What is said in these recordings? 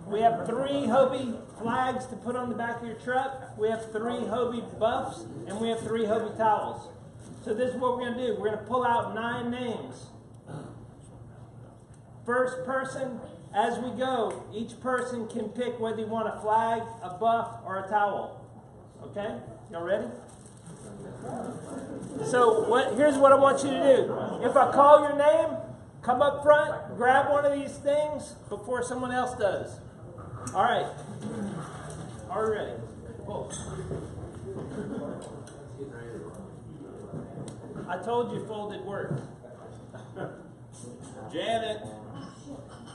We have 3 Hobie flags to put on the back of your truck. We have 3 Hobie buffs, and we have 3 Hobie towels. So this is what we're going to do. We're going to pull out 9 names. First person, as we go, each person can pick whether you want a flag, a buff, or a towel. Okay? Y'all ready? So here's what I want you to do. If I call your name, come up front, grab one of these things before someone else does. All right. Are we ready? Whoa. I told you folded works. Janet,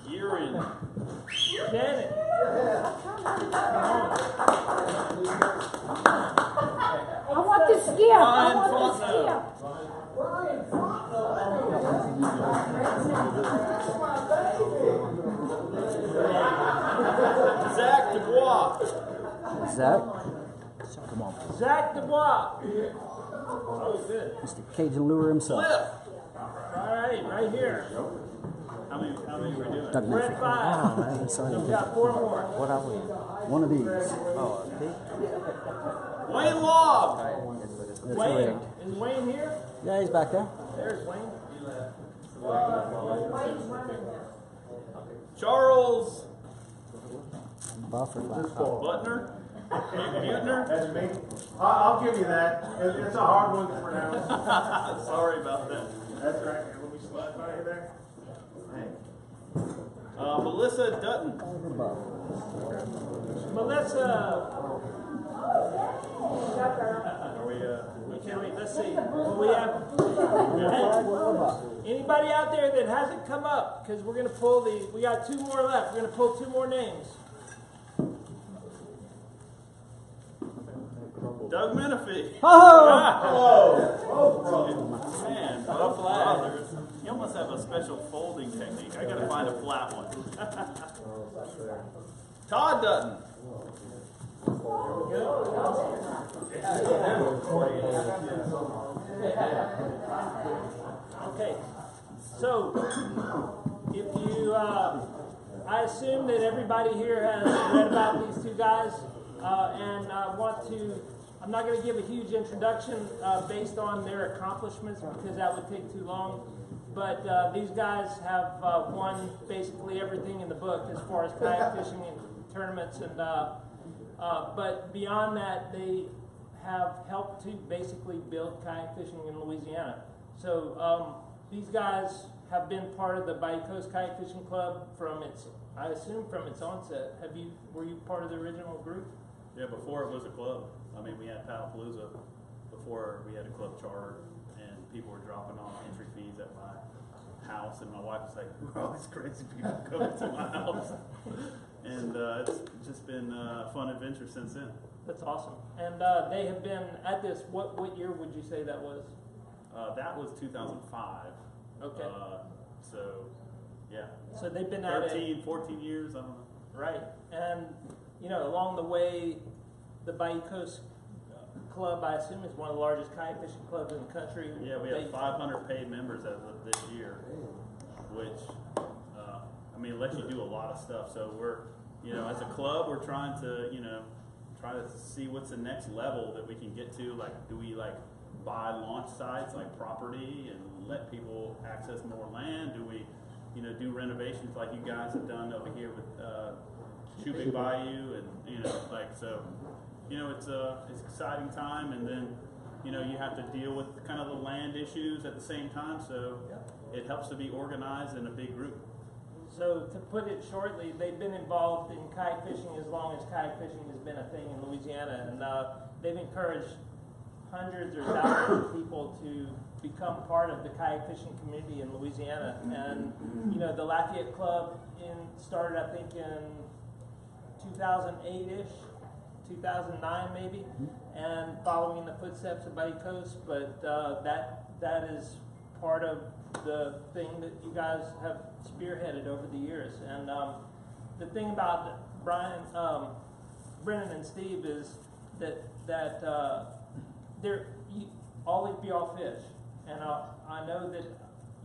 you're in. Janet. I want the skip. I want the skip. Zach Dubois. Zach? Come on. Zach Dubois. Oh, good. Mr. Cajun Lure himself. Cliff. All right, right here. How many are we doing? Doug We're at Murphy. 5. So we got 4 more. What are we? One of these. Wayne Lobb. That's Wayne. rigged. Is Wayne here? Yeah, he's back there. There's Wayne. Charles Buffer. Butner. Butner. That's me. I'll give you that. It's a hard one to pronounce. Sorry about that. That's right. Let me slide by you there. Melissa Dutton. Melissa. Are we? Okay, wait, let's see. Well, we have anybody out there that hasn't come up, because we're going to pull we got 2 more left. We're going to pull 2 more names. Doug Menifee. Oh! Man, what a flag. You almost have a special folding technique. I gotta find a flat one. Todd Dutton. Okay, so if you, I assume that everybody here has read about these 2 guys, and I want to. I'm not going to give a huge introduction based on their accomplishments because that would take too long. But these guys have won basically everything in the book as far as kayak fishing and tournaments. And but beyond that, they have helped to basically build kayak fishing in Louisiana. So these guys have been part of the Bayou Coast Kayak Fishing Club from I assume from its onset. Were you part of the original group? Yeah, before it was a club. I mean, we had Paddlepalooza before we had a club charter, and people were dropping off entry fees at my house, and my wife was like, "Who are all these crazy people coming to my house?" And it's just been a fun adventure since then. That's awesome. And they have been at this. What year would you say that was? That was 2005. Okay. So, yeah. So they've been at it 13, 14 years. I don't know. Right. And along the way, the Bayou Coast Club, I assume, is one of the largest kayak fishing clubs in the country. Yeah, we have 500 paid members as of this year, which, I mean, lets you do a lot of stuff. So we're, as a club, we're trying to, try to see what's the next level that we can get to. Like, do we buy launch sites like property and let people access more land? Do we, do renovations like you guys have done over here with Shoe Bayou, and so. It's an exciting time, and then, you have to deal with kind of the land issues at the same time, so it helps to be organized in a big group. So to put it shortly, they've been involved in kayak fishing as long as kayak fishing has been a thing in Louisiana, and they've encouraged hundreds or thousands of people to become part of the kayak fishing community in Louisiana. And, the Lafayette Club started, I think, in 2008-ish. 2009 maybe, and following the footsteps of Bayou Coast, but that is part of the thing that you guys have spearheaded over the years. And the thing about Brennan and Steve is that all of y'all fish, and I know that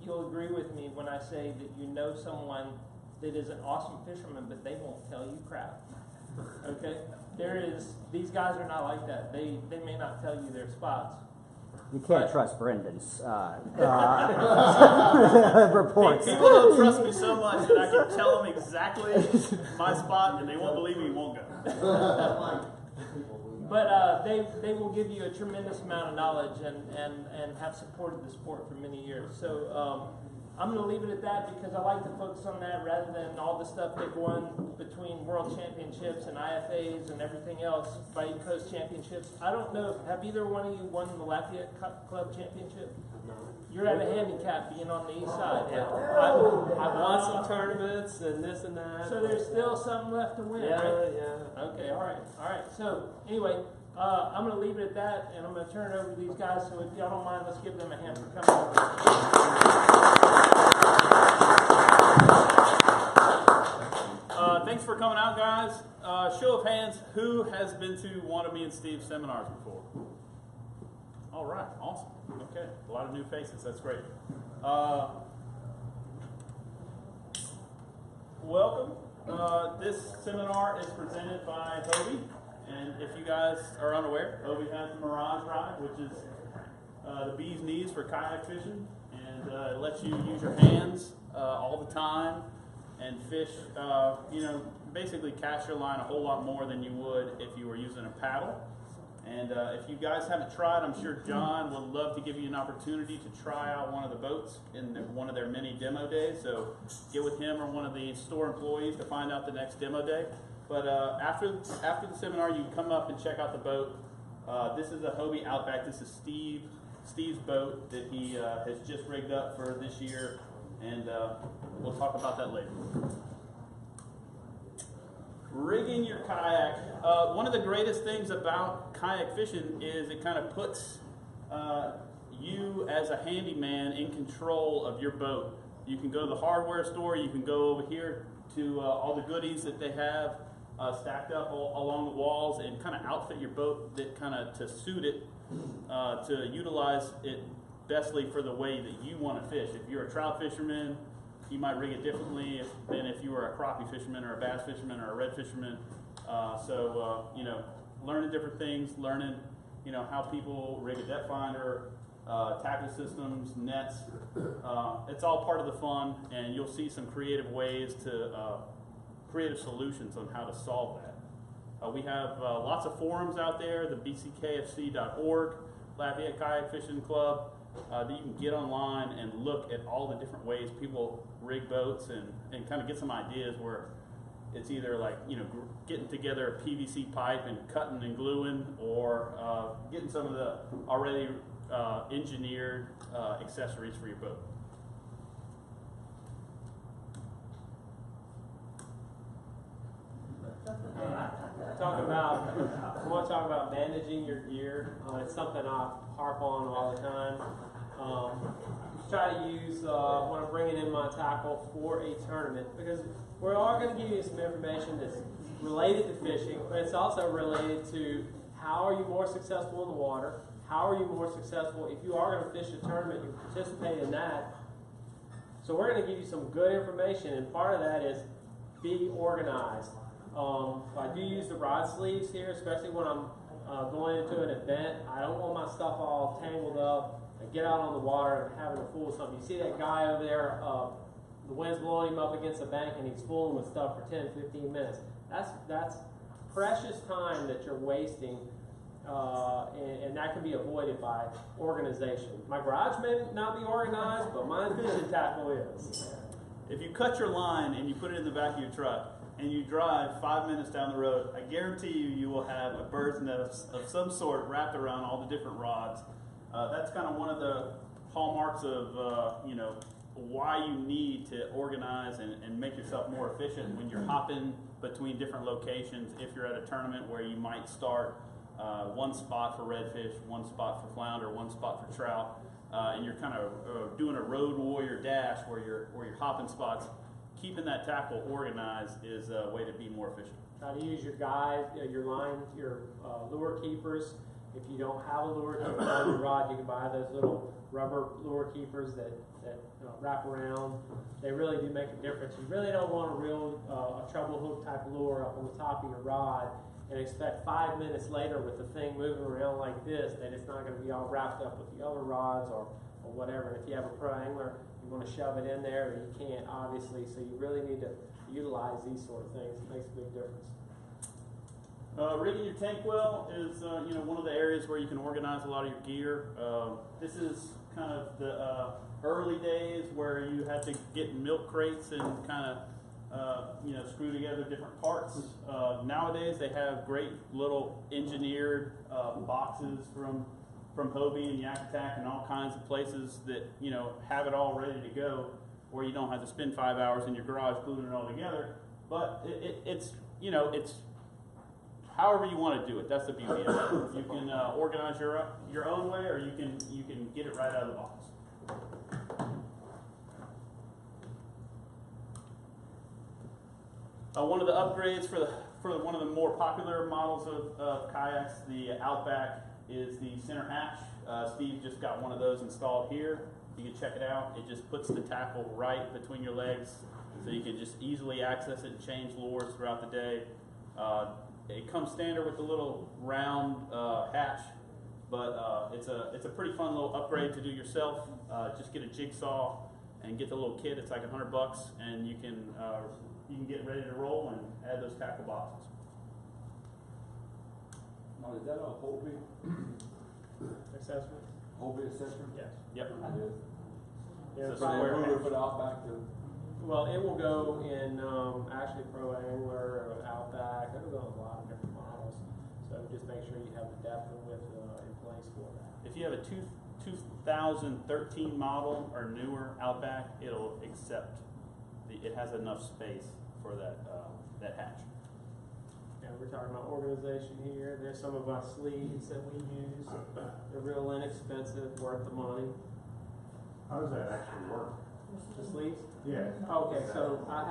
you'll agree with me when I say that someone that is an awesome fisherman, but they won't tell you crap. Okay? These guys are not like that. They may not tell you their spots. You can't trust Brendan's reports. People don't trust me so much that I can tell them exactly my spot, and they won't believe me. Won't go. But they will give you a tremendous amount of knowledge and have supported the sport for many years. So I'm going to leave it at that because I like to focus on that rather than all the stuff they've won between World Championships and IFAs and everything else, Bayou Coast Championships. I don't know, have either one of you won the Lafayette Club Championship? You're at a handicap being on the east side. Yeah. I've won some tournaments and this and that. So there's still something left to win, right? Yeah. Okay, all right. So anyway, I'm going to leave it at that, and I'm going to turn it over to these guys. So if y'all don't mind, let's give them a hand for coming over. Thanks for coming out, guys. Show of hands, who has been to one of me and Steve's seminars before? All right, awesome. Okay, a lot of new faces. That's great. Welcome. This seminar is presented by Hobie, and if you guys are unaware, Hobie has the Mirage Ride, which is the bee's knees for kayak fishing, and it lets you use your hands all the time and fish. Basically cast your line a whole lot more than you would if you were using a paddle. And if you guys haven't tried, I'm sure John would love to give you an opportunity to try out one of the boats in one of their many demo days. So get with him or one of the store employees to find out the next demo day. But after the seminar, you can come up and check out the boat. This is a Hobie Outback. This is Steve's boat that he has just rigged up for this year, and we'll talk about that later. Rigging your kayak. One of the greatest things about kayak fishing is it kind of puts you as a handyman in control of your boat. You can go to the hardware store, you can go over here to all the goodies that they have stacked up along the walls and kind of outfit your boat that kind of to suit it, to utilize it bestly for the way that you want to fish. If you're a trout fisherman, you might rig it differently than if you were a crappie fisherman or a bass fisherman or a red fisherman. Learning different things, learning, how people rig a depth finder, tackle systems, nets. It's all part of the fun, and you'll see some creative ways to, creative solutions on how to solve that. We have lots of forums out there, the bckfc.org, Lafayette Kayak Fishing Club, that you can get online and look at all the different ways people rig boats and kind of get some ideas where it's either like, getting together a PVC pipe and cutting and gluing, or getting some of the already engineered accessories for your boat. I want to talk about managing your gear. It's something I harp on all the time. Try to use when I'm bringing in my tackle for a tournament, because we're all going to give you some information that's related to fishing, but it's also related to how are you more successful in the water, how are you more successful if you are going to fish a tournament, you participate in that. So we're going to give you some good information, and part of that is be organized. I do use the rod sleeves here, especially when I'm going into an event. I don't want my stuff all tangled up. I get out on the water and having a fool with something. You see that guy over there, the wind's blowing him up against the bank and he's fooling with stuff for 10, 15 minutes. That's precious time that you're wasting, and that can be avoided by organization. My garage may not be organized, but my fishing tackle is. If you cut your line and you put it in the back of your truck, and you drive 5 minutes down the road, I guarantee you will have a bird's nest of some sort wrapped around all the different rods. That's kind of one of the hallmarks of why you need to organize and make yourself more efficient when you're hopping between different locations. If you're at a tournament where you might start one spot for redfish, one spot for flounder, one spot for trout, and you're kind of doing a road warrior dash where you're hopping spots. Keeping that tackle organized is a way to be more efficient. Try to use your guide, your line, your lure keepers If you don't have a lure keeper on your rod, you can buy those little rubber lure keepers that wrap around. They really do make a difference. You really don't want a real a treble hook type lure up on the top of your rod and expect 5 minutes later with the thing moving around like this that it's not going to be all wrapped up with the other rods or whatever. And if you have a pro angler, you want to shove it in there, and you can't, obviously, so you really need to utilize these sort of things. It makes a big difference. Rigging your tank well is one of the areas where you can organize a lot of your gear. This is kind of the early days where you had to get milk crates and kind of screw together different parts. Nowadays they have great little engineered boxes from Hobie and Yak Attack and all kinds of places that have it all ready to go, where you don't have to spend 5 hours in your garage gluing it all together. But it's however you want to do it. That's the beauty of it. You can organize your own way, or you can get it right out of the box. One of the upgrades for one of the more popular models of kayaks, the Outback, is the center hatch. Steve just got one of those installed here. You can check it out. It just puts the tackle right between your legs, so you can just easily access it and change lures throughout the day. It comes standard with the little round hatch, but it's a pretty fun little upgrade to do yourself. Just get a jigsaw and get the little kit. It's like $100, and you can get ready to roll and add those tackle boxes. Now, is that a Hobie Accessory? accessory? Yes. Yep. Yeah, So it's somewhere right. Ruler for the Outback too. Well, it will go in actually Pro Angler or Outback. It'll go in a lot of different models. So just make sure you have the depth and width in place for that. If you have a 2013 model or newer Outback, it'll accept it has enough space for that hatch. Yeah, we're talking about organization here. There's some of our sleeves that we use. They're real inexpensive, worth the money. How does that actually work? The sleeves? Yeah. Okay, so I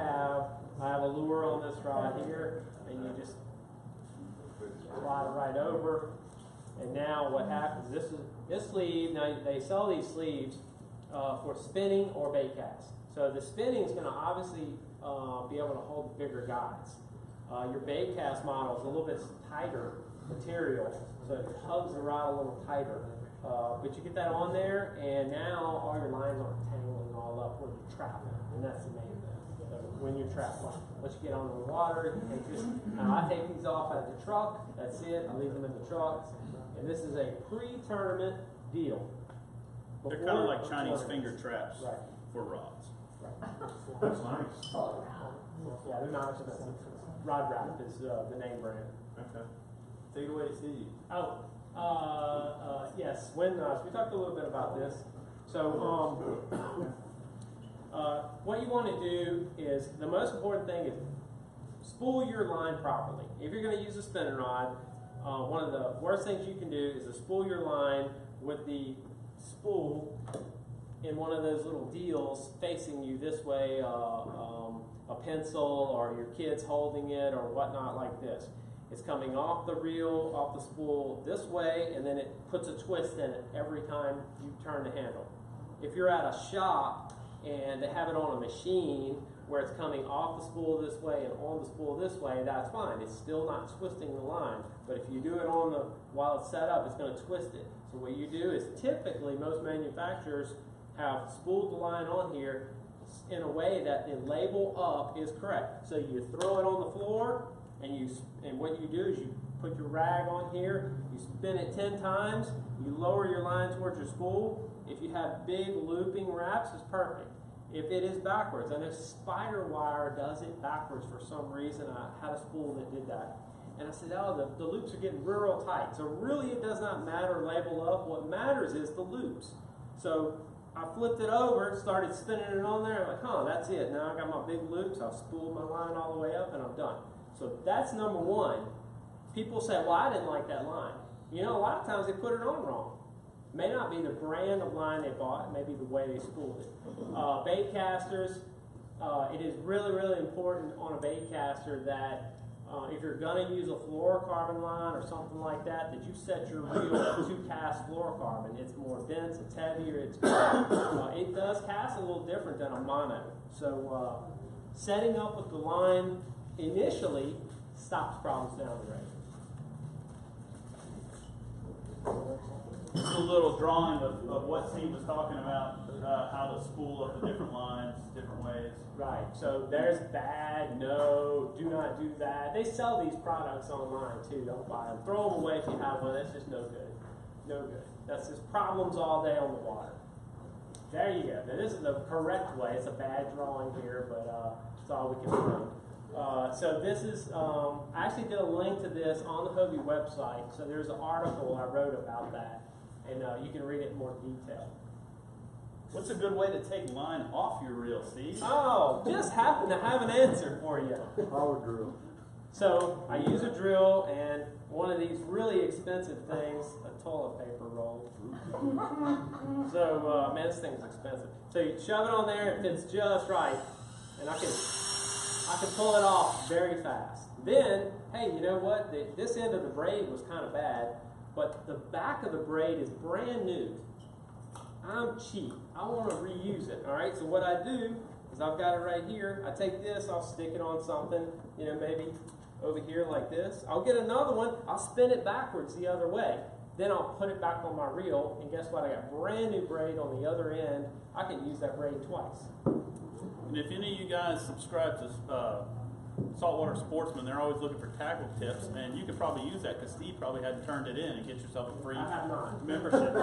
have a lure on this rod here, and you just slide it right over. And now what happens? This sleeve. Now they sell these sleeves for spinning or bait cast. So the spinning is going to obviously be able to hold the bigger guides. Your bait cast model is a little bit tighter material, so it hugs the rod a little tighter. But you get that on there, and now all your lines aren't tangling all up when you're trapping, and that's the main thing. So when you're trapped, once you get on the water, you take this. Now I take these off at the truck. That's it. I leave them in the truck, and this is a pre-tournament deal. They're kind of like Chinese finger traps Right. for rods. That's nice. Yeah, they're not expensive. Rod Wrap is the name brand. Okay. Take it away, Steve. Oh, yes. When we talked a little bit about this. So, what you want to do is the most important thing is spool your line properly. If you're going to use a spinning rod, one of the worst things you can do is to spool your line with the spool in one of those little deals facing you this way, a pencil, or your kid's holding it, or whatnot like this. It's coming off the reel, off the spool this way, and then it puts a twist in it every time you turn the handle. If you're at a shop and they have it on a machine where it's coming off the spool this way and on the spool this way, that's fine. It's still not twisting the line. But if you do it while it's set up, it's going to twist it. So what you do is typically most manufacturers have spooled the line on here in a way that the label up is correct. So you throw it on the floor, and what you do is you put your rag on here, you spin it 10 times, you lower your line towards your spool. If you have big looping wraps, it's perfect. If it is backwards, and if spider wire does it backwards for some reason, I had a spool that did that. And I said, oh, the loops are getting real tight. So really it does not matter label up. What matters is the loops. So I flipped it over, started spinning it on there. I'm like, huh, that's it. Now I got my big loops. I've spooled my line all the way up, and I'm done. So that's number one. People say, well, I didn't like that line. You know, a lot of times they put it on wrong. It may not be the brand of line they bought. It may be the way they spooled it. Bait casters, it is really, really important on a bait caster that if you're going to use a fluorocarbon line or something like that, that you set your reel to cast fluorocarbon. It's more dense, it's heavier, it does cast a little different than a mono. So setting up with the line initially stops problems down the road. Just a little drawing of what Steve was talking about, how to spool up the different lines, different ways. Right, so there's bad, no, do not do that. They sell these products online too, don't buy them. Throw them away if you have one, that's just no good. No good. That's just problems all day on the water. There you go. Now, this is the correct way. It's a bad drawing here, but it's all we can do. So this is, I actually did a link to this on the Hobie website, so there's an article I wrote about that, and you can read it in more detail. What's a good way to take line off your reel, Steve? Oh, just happen to have an answer for you. Power drill. So I use a drill and one of these really expensive things, a toilet paper roll. So man, this thing's expensive. So you shove it on there, it fits just right, and I can pull it off very fast. Then, hey, you know what? This end of the braid was kind of bad, but the back of the braid is brand new. I'm cheap. I want to reuse it. All right. So what I do is I've got it right here. I take this. I'll stick it on something. You know, maybe over here like this. I'll get another one. I'll spin it backwards the other way. Then I'll put it back on my reel. And guess what? I got brand new braid on the other end. I can use that braid twice. And if any of you guys subscribe to Saltwater Sportsman, they're always looking for tackle tips, and you could probably use that because Steve probably hadn't turned it in and get yourself a free I have not. membership.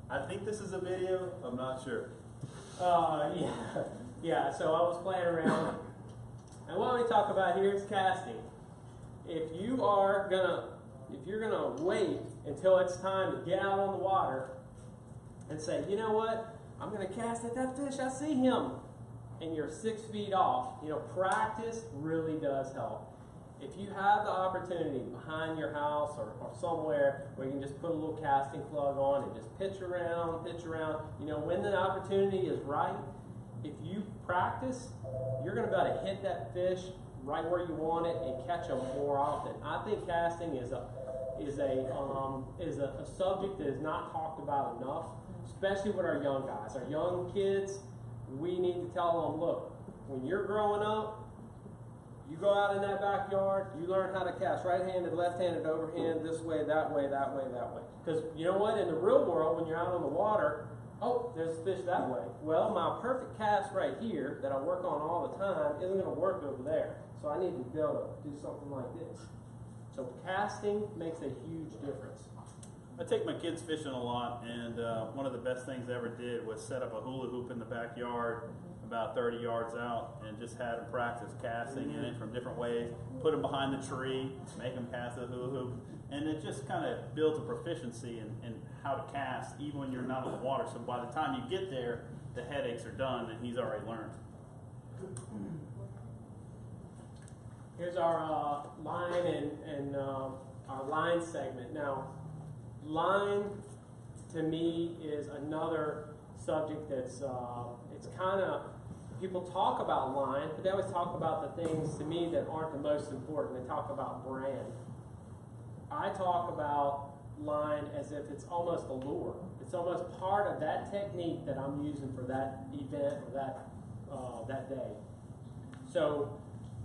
I think this is a video. I'm not sure. Yeah. So I was playing around, and what we talk about here is casting. If you're gonna wait until it's time to get out on the water and say, you know what, I'm gonna cast at that fish. I see him, and you're 6 feet off. You know, practice really does help. If you have the opportunity behind your house or somewhere where you can just put a little casting plug on and just pitch around, you know, when the opportunity is right, if you practice, you're going to be able to hit that fish right where you want it and catch them more often. I think casting is a subject that is not talked about enough, especially with our young guys. Our young kids, we need to tell them, look, when you're growing up, you go out in that backyard, you learn how to cast right-handed, left-handed, overhand, this way, that way, that way, that way. Because you know what? In the real world, when you're out on the water, oh, there's a fish that way. Well, my perfect cast right here that I work on all the time isn't going to work over there. So I need to be able to do something like this. So casting makes a huge difference. I take my kids fishing a lot, and one of the best things I ever did was set up a hula hoop in the backyard about 30 yards out and just had them practice casting in it from different ways, put them behind the tree, make them cast the hula hoop, and it just kind of builds a proficiency in how to cast even when you're not in the water. So by the time you get there, the headaches are done and he's already learned. Here's our line and our line segment. Now, line to me is another subject that's it's kind of, people talk about line, but they always talk about the things to me that aren't the most important. They talk about brand. I talk about line as if it's almost a lure. It's almost part of that technique that I'm using for that event or that day. So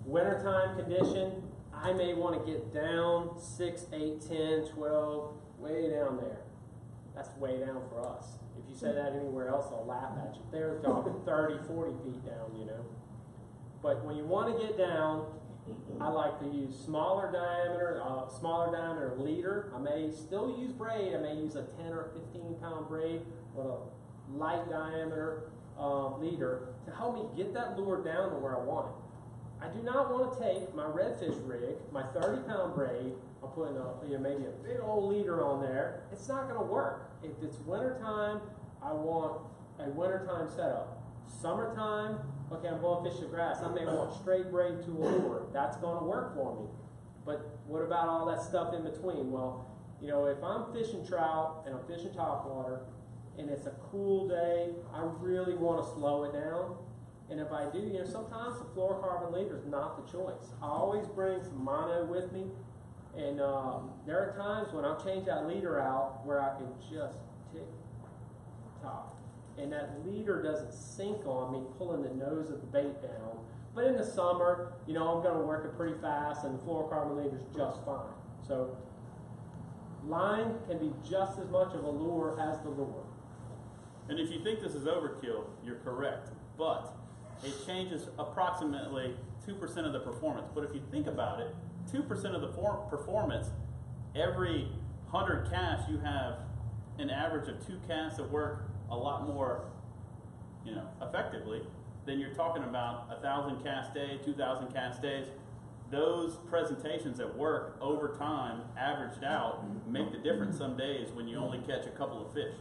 wintertime condition, I may want to get down 6, 8, 10, 12, way down there. That's way down for us. If you say that anywhere else, I'll laugh at you. They're talking 30, 40 feet down, you know. But when you want to get down, I like to use smaller diameter leader. I may still use braid. I may use a 10 or 15 pound braid with a light diameter leader to help me get that lure down to where I want it. I do not want to take my redfish rig, my 30 pound braid, I'm putting maybe a big old leader on there. It's not going to work. If it's wintertime, I want a wintertime setup. Summertime, okay, I'm going to fish the grass. I may want straight braid to a lure. That's going to work for me. But what about all that stuff in between? Well, you know, if I'm fishing trout and I'm fishing topwater, and it's a cool day, I really want to slow it down. And if I do, you know, sometimes the fluorocarbon leader is not the choice. I always bring some mono with me, and there are times when I'll change that leader out where I can just tick tock, and that leader doesn't sink on me, pulling the nose of the bait down. But in the summer, you know, I'm going to work it pretty fast, and the fluorocarbon leader is just fine. So line can be just as much of a lure as the lure. And if you think this is overkill, you're correct. But it changes approximately 2% of the performance. But if you think about it, 2% of the performance, every 100 casts, you have an average of 2 casts that work a lot more, you know, effectively. Then you're talking about 1,000 cast day, 2,000 cast days. Those presentations that work over time, averaged out, make the difference some days when you only catch a couple of fish.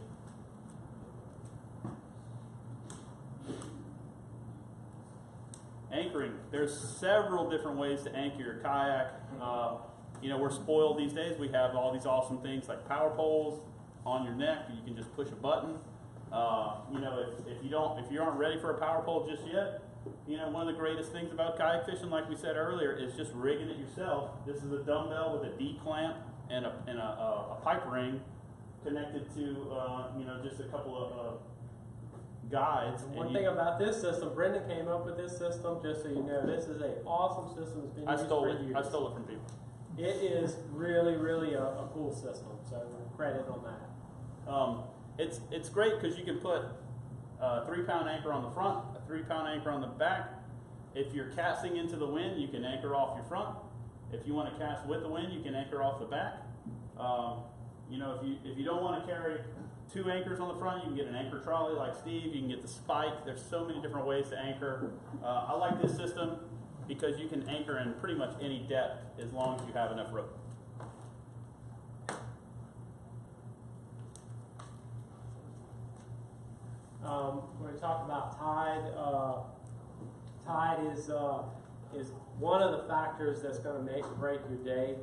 Anchoring. There's several different ways to anchor your kayak. You know, we're spoiled these days. We have all these awesome things like power poles on your neck. You can just push a button. You know, if you aren't ready for a power pole just yet, you know, one of the greatest things about kayak fishing, like we said earlier, is just rigging it yourself. This is a dumbbell with a D clamp and a pipe ring connected to you know, just a couple of guides. One thing about this system, Brendan came up with this system, just so you know, this is an awesome system that's been used for years. I stole it from people. It is really, really a cool system, so credit on that. It's great because you can put a 3-pound anchor on the front, a 3-pound anchor on the back. If you're casting into the wind, you can anchor off your front. If you want to cast with the wind, you can anchor off the back. You know, if you don't want to carry 2 anchors on the front, you can get an anchor trolley like Steve. You can get the spike. There's so many different ways to anchor. I like this system because you can anchor in pretty much any depth as long as you have enough rope. When we talk about tide, tide is one of the factors that's going to make or break your day.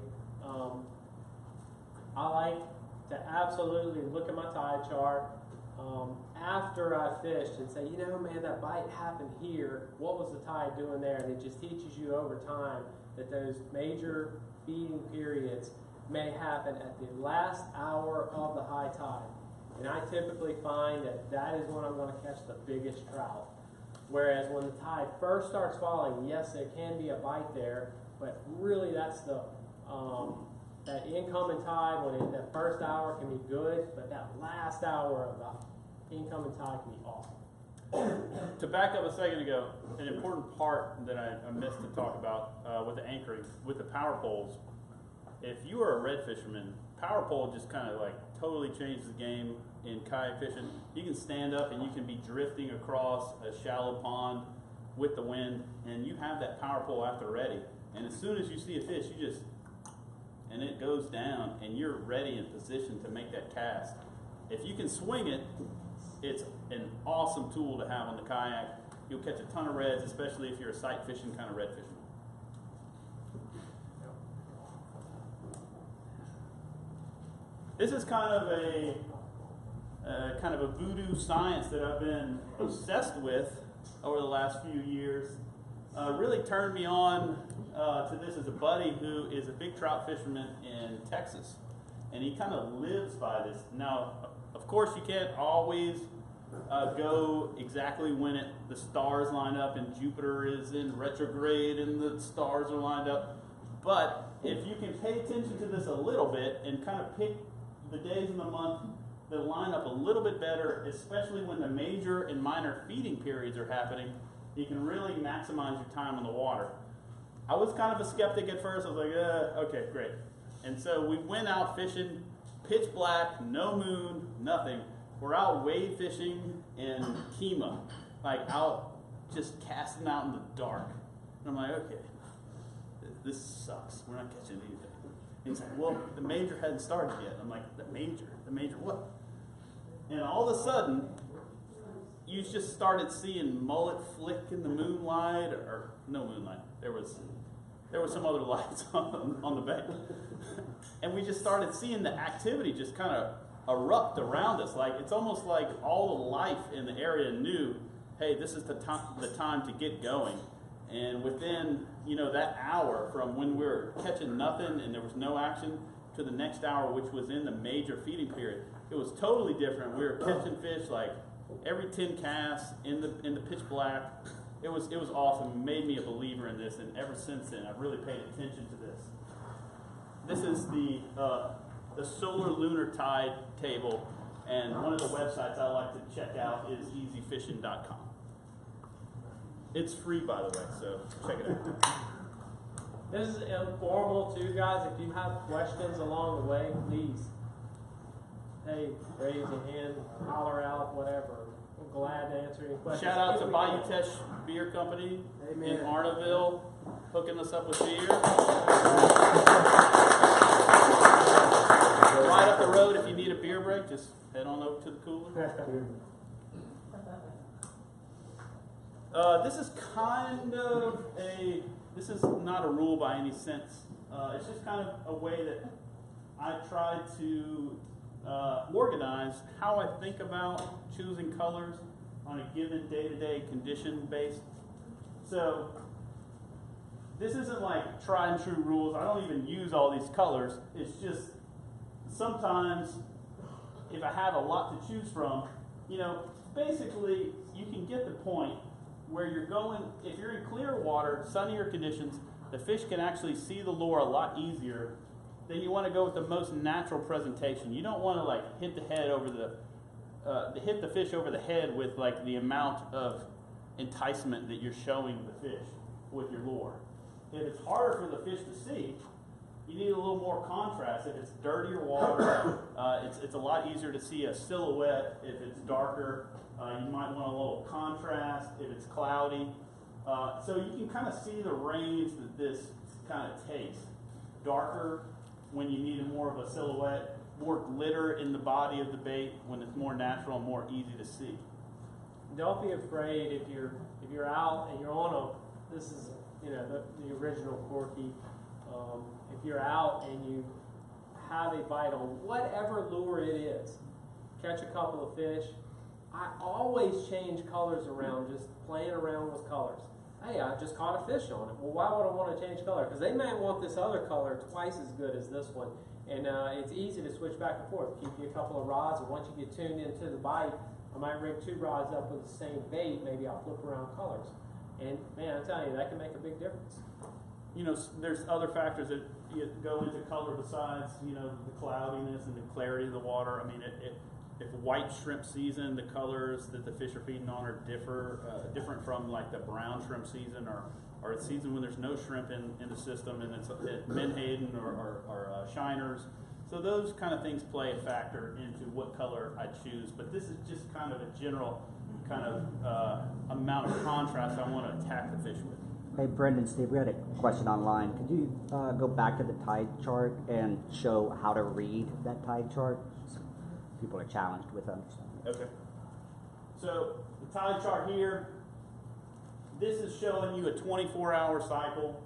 I like to absolutely look at my tide chart after I fished and say, you know, man, that bite happened here. What was the tide doing there? And it just teaches you over time that those major feeding periods may happen at the last hour of the high tide. And I typically find that that is when I'm going to catch the biggest trout. Whereas when the tide first starts falling, yes, there can be a bite there, but really that's the that incoming tide, when that first hour can be good, but that last hour of the incoming tide can be awesome. To back up a second ago, an important part that I missed to talk about with the anchoring, with the power poles. If you are a red fisherman, power pole just kind of like totally changes the game in kayak fishing. You can stand up and you can be drifting across a shallow pond with the wind, and you have that power pole at the ready. And as soon as you see a fish, you just, and it goes down, and you're ready in position to make that cast. If you can swing it, it's an awesome tool to have on the kayak. You'll catch a ton of reds, especially if you're a sight fishing kind of red fisherman. This is kind of a voodoo science that I've been obsessed with over the last few years. Really turned me on to this as a buddy who is a big trout fisherman in Texas, and he kind of lives by this. Now, of course, you can't always go exactly when the stars line up and Jupiter is in retrograde and the stars are lined up, but if you can pay attention to this a little bit and kind of pick the days in the month that line up a little bit better, especially when the major and minor feeding periods are happening, you can really maximize your time on the water. I was kind of a skeptic at first. I was like, okay, great. And so we went out fishing, pitch black, no moon, nothing. We're out wade fishing in Kima, like out just casting out in the dark. And I'm like, okay, this sucks. We're not catching anything. And he's like, well, the major hadn't started yet. I'm like, the major what? And all of a sudden, you just started seeing mullet flick in the moonlight, or no moonlight. There was some other lights on the bank. And we just started seeing the activity just kind of erupt around us. Like it's almost like all the life in the area knew, hey, this is the time to get going. And within, that hour from when we were catching nothing and there was no action to the next hour, which was in the major feeding period, it was totally different. We were catching fish like every 10 casts in the pitch black. It was awesome. It made me a believer in this, and ever since then, I've really paid attention to this. This is the solar lunar tide table, and one of the websites I like to check out is easyfishing.com. It's free, by the way, so check it out. This is informal too, guys. If you have questions along the way, please, hey, raise your hand, holler out, whatever. We're glad to answer any questions. Shout out to Bayou Tesh Beer Company in Arnaville, hooking us up with beer. Right up the road, if you need a beer break, just head on over to the cooler. This is kind of this is not a rule by any sense. It's just kind of a way that I try to organize how I think about choosing colors on a given day-to-day condition based. So this isn't like tried and true rules. I don't even use all these colors. It's just sometimes if I have a lot to choose from, basically you can get the point where you're going, if you're in clear water, sunnier conditions, the fish can actually see the lure a lot easier. Then you want to go with the most natural presentation. You don't want to like hit the head over hit the fish over the head with like the amount of enticement that you're showing the fish with your lure. If it's harder for the fish to see, you need a little more contrast. If it's dirtier water, it's a lot easier to see a silhouette. If it's darker, you might want a little contrast. If it's cloudy, so you can kind of see the range that this kind of takes. Darker when you need more of a silhouette, more glitter in the body of the bait when it's more natural and more easy to see. Don't be afraid if you're out and you're on a, this is the original Corky. If you're out and you have a bite on whatever lure it is, catch a couple of fish, I always change colors around, just playing around with colors. Hey, I just caught a fish on it. Well, why would I want to change color? Because they might want this other color twice as good as this one. And it's easy to switch back and forth. Keep you a couple of rods, and once you get tuned into the bite, I might rig 2 rods up with the same bait. Maybe I'll flip around colors. And man, I'm telling you, that can make a big difference. There's other factors that go into color besides, the cloudiness and the clarity of the water. I mean, if white shrimp season, the colors that the fish are feeding on are different from like the brown shrimp season or a season when there's no shrimp in the system and it's menhaden or shiners. So those kind of things play a factor into what color I choose. But this is just kind of a general kind of amount of contrast I want to attack the fish with. Hey, Brendan, Steve, we had a question online. Could you go back to the tide chart and show how to read that tide chart? People are challenged with understanding. Okay. So the tide chart here, this is showing you a 24-hour cycle.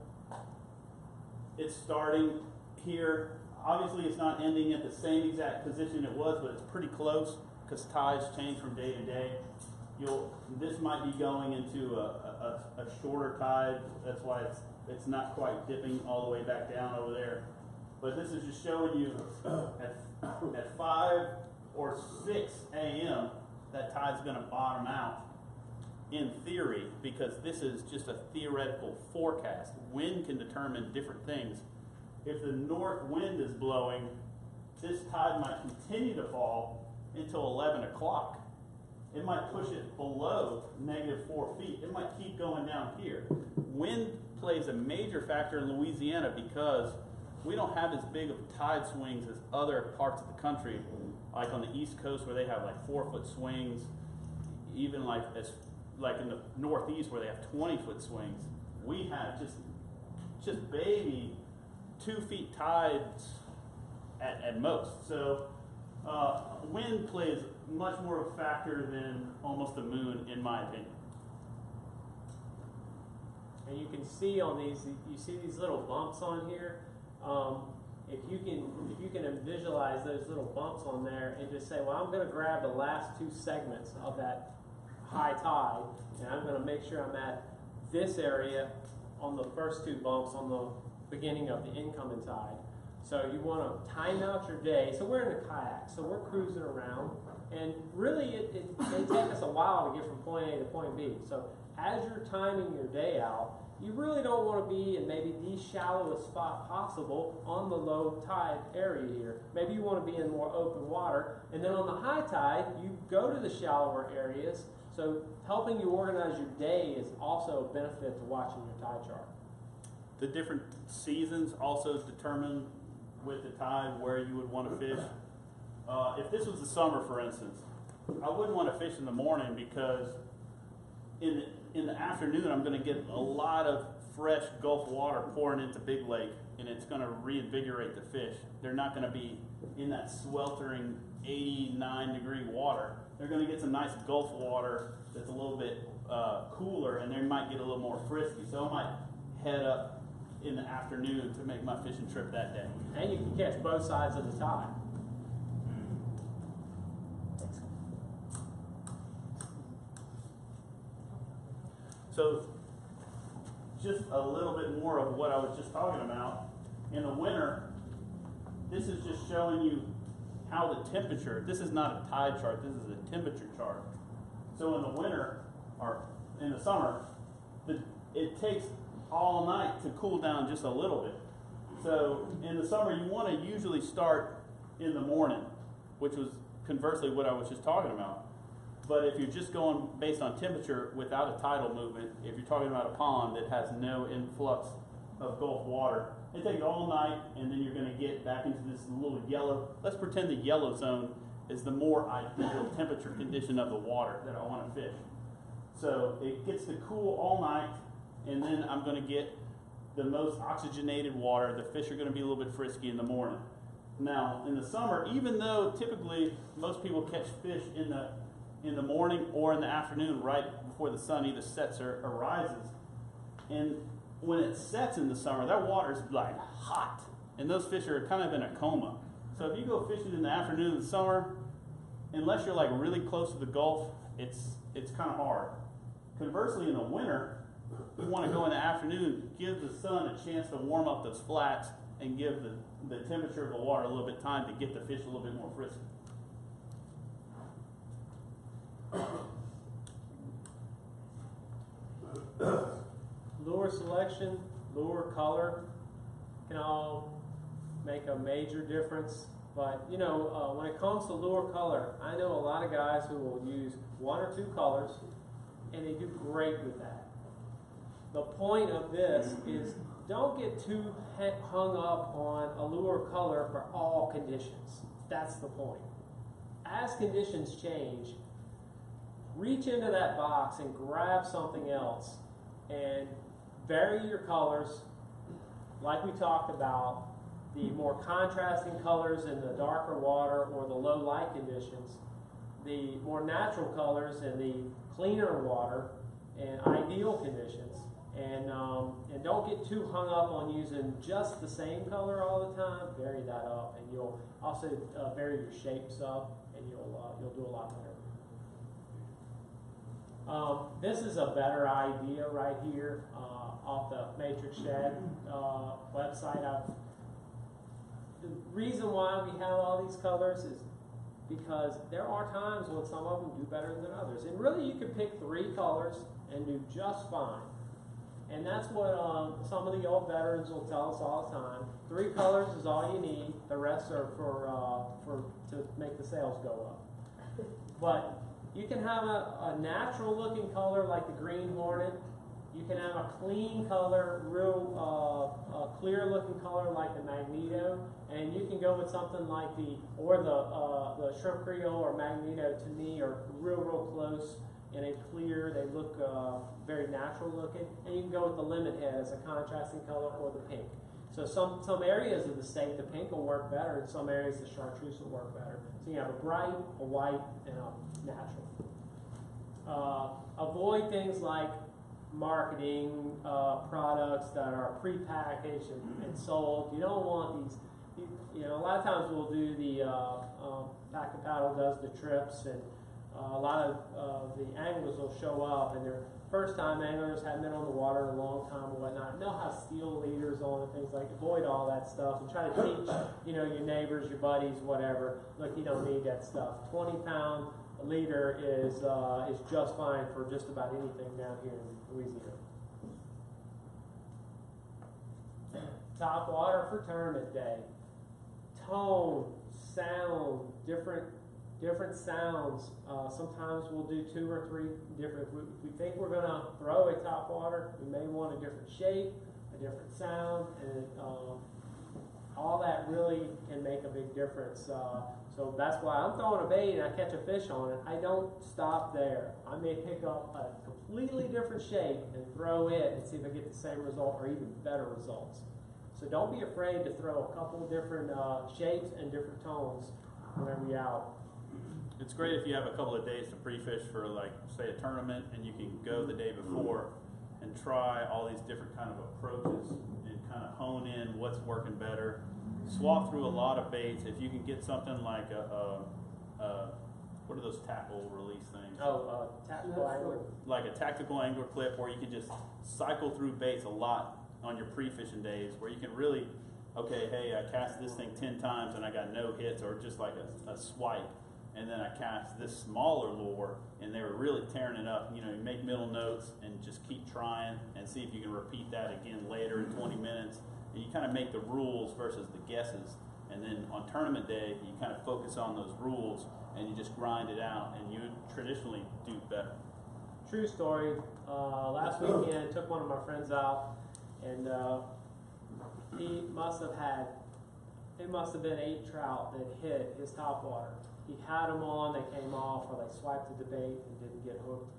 It's starting here. Obviously, it's not ending at the same exact position it was, but it's pretty close because tides change from day to day. This might be going into a shorter tide. That's why it's not quite dipping all the way back down over there. But this is just showing you at 5 or 6 a.m. that tide's going to bottom out in theory, because this is just a theoretical forecast. Wind can determine different things. If the north wind is blowing, this tide might continue to fall until 11 o'clock. It might push it below -4 feet. It might keep going down here. Wind plays a major factor in Louisiana because we don't have as big of tide swings as other parts of the country, like on the East Coast where they have like 4-foot swings, even like in the Northeast where they have 20-foot swings. We have just baby 2 feet tides at most. So wind plays much more of a factor than almost the moon, in my opinion. And you can see on these, you see these little bumps on here. if you can visualize those little bumps on there and just say, well, I'm going to grab the last 2 segments of that high tide, and I'm going to make sure I'm at this area on the first 2 bumps on the beginning of the incoming tide. So you want to time out your day. So we're in a kayak, so we're cruising around, and really it may take us a while to get from point A to point B. So as you're timing your day out, you really don't want to be in maybe the shallowest spot possible on the low tide area here. Maybe you want to be in more open water, and then on the high tide, you go to the shallower areas. So helping you organize your day is also a benefit to watching your tide chart. The different seasons also determine with the tide where you would want to fish. If this was the summer, for instance, I wouldn't want to fish in the morning because in the afternoon I'm going to get a lot of fresh Gulf water pouring into Big Lake, and it's going to reinvigorate the fish. They're not going to be in that sweltering 89-degree water. They're going to get some nice Gulf water that's a little bit cooler, and they might get a little more frisky. So I might head up in the afternoon to make my fishing trip that day. And you can catch both sides of the tide. So just a little bit more of what I was just talking about. In the winter, this is just showing you how the temperature, this is not a tide chart, this is a temperature chart. So in the winter, or in the summer, it takes all night to cool down just a little bit. So in the summer, you want to usually start in the morning, which was conversely what I was just talking about. But if you're just going based on temperature without a tidal movement, if you're talking about a pond that has no influx of Gulf water, it takes all night, and then you're going to get back into this little yellow. Let's pretend the yellow zone is the more ideal temperature condition of the water that I want to fish. So it gets to cool all night, and then I'm going to get the most oxygenated water. The fish are going to be a little bit frisky in the morning. Now, in the summer, even though typically most people catch fish in the morning or in the afternoon right before the sun either sets or rises, and when it sets in the summer, that water's like hot, and those fish are kind of in a coma. So if you go fishing in the afternoon in the summer, unless you're like really close to the Gulf, it's kind of hard. Conversely, in the winter, you want to go in the afternoon, give the sun a chance to warm up those flats, and give the temperature of the water a little bit of time to get the fish a little bit more frisky. Lure selection, lure color can all make a major difference. But you know, when it comes to lure color, I know a lot of guys who will use 1 or 2 colors, and they do great with that. The point of this is don't get too hung up on a lure color for all conditions. That's the point. As conditions change, reach into that box and grab something else and vary your colors. Like we talked about, the more contrasting colors in the darker water or the low light conditions, the more natural colors in the cleaner water and ideal conditions. And don't get too hung up on using just the same color all the time. Vary that up, and you'll also vary your shapes up, and you'll do a lot better. This is a better idea right here off the Matrix Shed website. The reason why we have all these colors is because there are times when some of them do better than others. And really, you can pick 3 colors and do just fine. And that's what some of the old veterans will tell us all the time. 3 colors is all you need. The rest are to make the sales go up. But you can have a natural looking color like the green hornet. You can have a clean color, real clear looking color like the magneto, and you can go with something like the shrimp creole or magneto. To me, are real close in a clear. They look very natural looking, and you can go with the lemon head as a contrasting color or the pink. So some areas of the state, the pink will work better. In some areas, the chartreuse will work better. So you have a bright, a white, and a natural. Avoid things like marketing products that are prepackaged and sold. You don't want you know, a lot of times we'll do the pack and paddle does the trips, and a lot of the anglers will show up, and they're first time anglers, haven't been on the water in a long time and whatnot. They'll have steel leaders on and things like avoid all that stuff and try to teach, you know, your neighbors, your buddies, whatever. Look, you don't need that stuff. 20-pound leader is just fine for just about anything down here in Louisiana. Top water for tournament day. Tone, sound, different sounds. Sometimes we'll do 2 or 3 different. If we think we're going to throw a top water, we may want a different shape, a different sound, and all that really can make a big difference. So that's why I'm throwing a bait and I catch a fish on it. I don't stop there. I may pick up a completely different shape and throw it and see if I get the same result or even better results. So don't be afraid to throw a couple of different shapes and different tones whenever you're out. It's great if you have a couple of days to pre-fish for, like, say, a tournament, and you can go the day before and try all these different kind of approaches and kind of hone in what's working better. Swap through a lot of baits. If you can get something like what are those tackle release things? Tactical angler. Like a tactical angler clip, where you can just cycle through baits a lot on your pre-fishing days, where you can really, okay, hey, I cast this thing 10 times and I got no hits, or just like a swipe. And then I cast this smaller lure, and they were really tearing it up. You know, you make middle notes and just keep trying and see if you can repeat that again later in 20 minutes. And you kind of make the rules versus the guesses. And then on tournament day, you kind of focus on those rules and you just grind it out, and you traditionally do better. True story. Last weekend, I took one of my friends out, and he must have had, it must have been 8 trout that hit his top water. He had them on, they came off, or they swiped at the bait and didn't get hooked.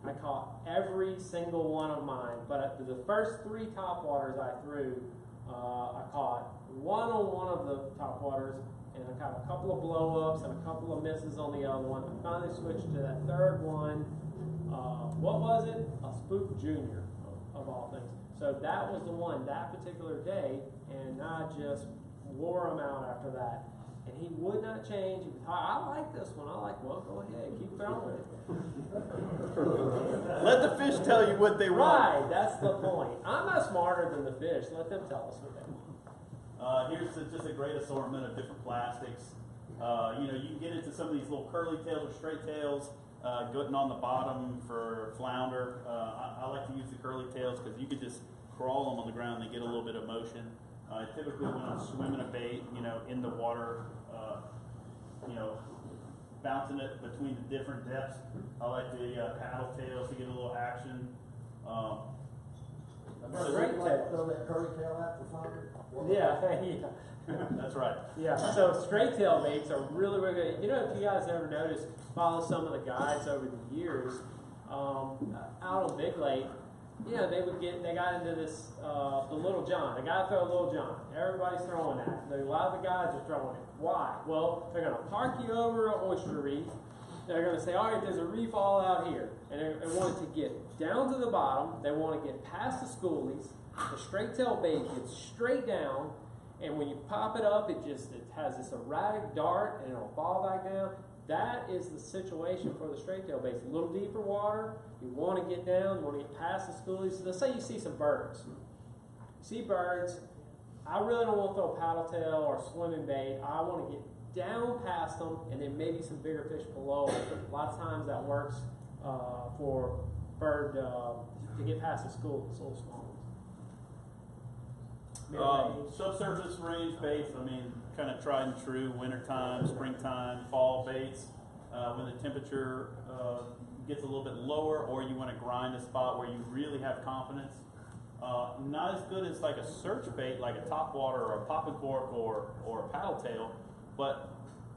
I caught every single one of mine, but the first 3 top waters I threw, I caught one on one of the top waters, and I caught a couple of blow-ups and a couple of misses on the other one. I finally switched to that third one. What was it? A Spook Junior, of all things. So that was the one that particular day, and I just wore him out after that. And he would not change. He was, I like this one. I like, well, go ahead, keep throwing it. Let the fish tell you what they want. Right, that's the point. I'm not smarter than the fish. Let them tell us what they want. Here's just a great assortment of different plastics. You know, you can get into some of these little curly tails or straight tails, getting on the bottom for flounder. I like to use the curly tails because you can just crawl them on the ground and they get a little bit of motion. Typically when I'm swimming a bait, you know, in the water, you know, bouncing it between the different depths, I like the paddle tails to get a little action. Straight tails. Throw that curly tail out for flounder? Yeah. That's right. Yeah, so straight tail baits are really, really good. You know, if you guys ever noticed, follow some of the guys over the years, out on Big Lake, you know, they got into this, the Little John. They got to throw Little John. Everybody's throwing that. A lot of the guys are throwing it. Why? Well, they're going to park you over an oyster reef. They're going to say, all right, there's a reef all out here. And they want it to get down to the bottom. They want to get past the schoolies. The straight tail bait gets straight down. And when you pop it up, it has this erratic dart and it'll fall back down. That is the situation for the straight tail baits. A little deeper water, you want to get down, you want to get past the schoolies. So let's say you see some birds. You see birds, I really don't want to throw paddle tail or swimming bait. I want to get down past them and then maybe some bigger fish below. A lot of times that works for bird to get past the schoolies, little small ones. Subsurface range baits, I mean, kind of tried and true, wintertime, springtime, fall baits. When the temperature gets a little bit lower, or you want to grind a spot where you really have confidence. Not as good as like a search bait, like a topwater or a popping cork or a paddle tail, but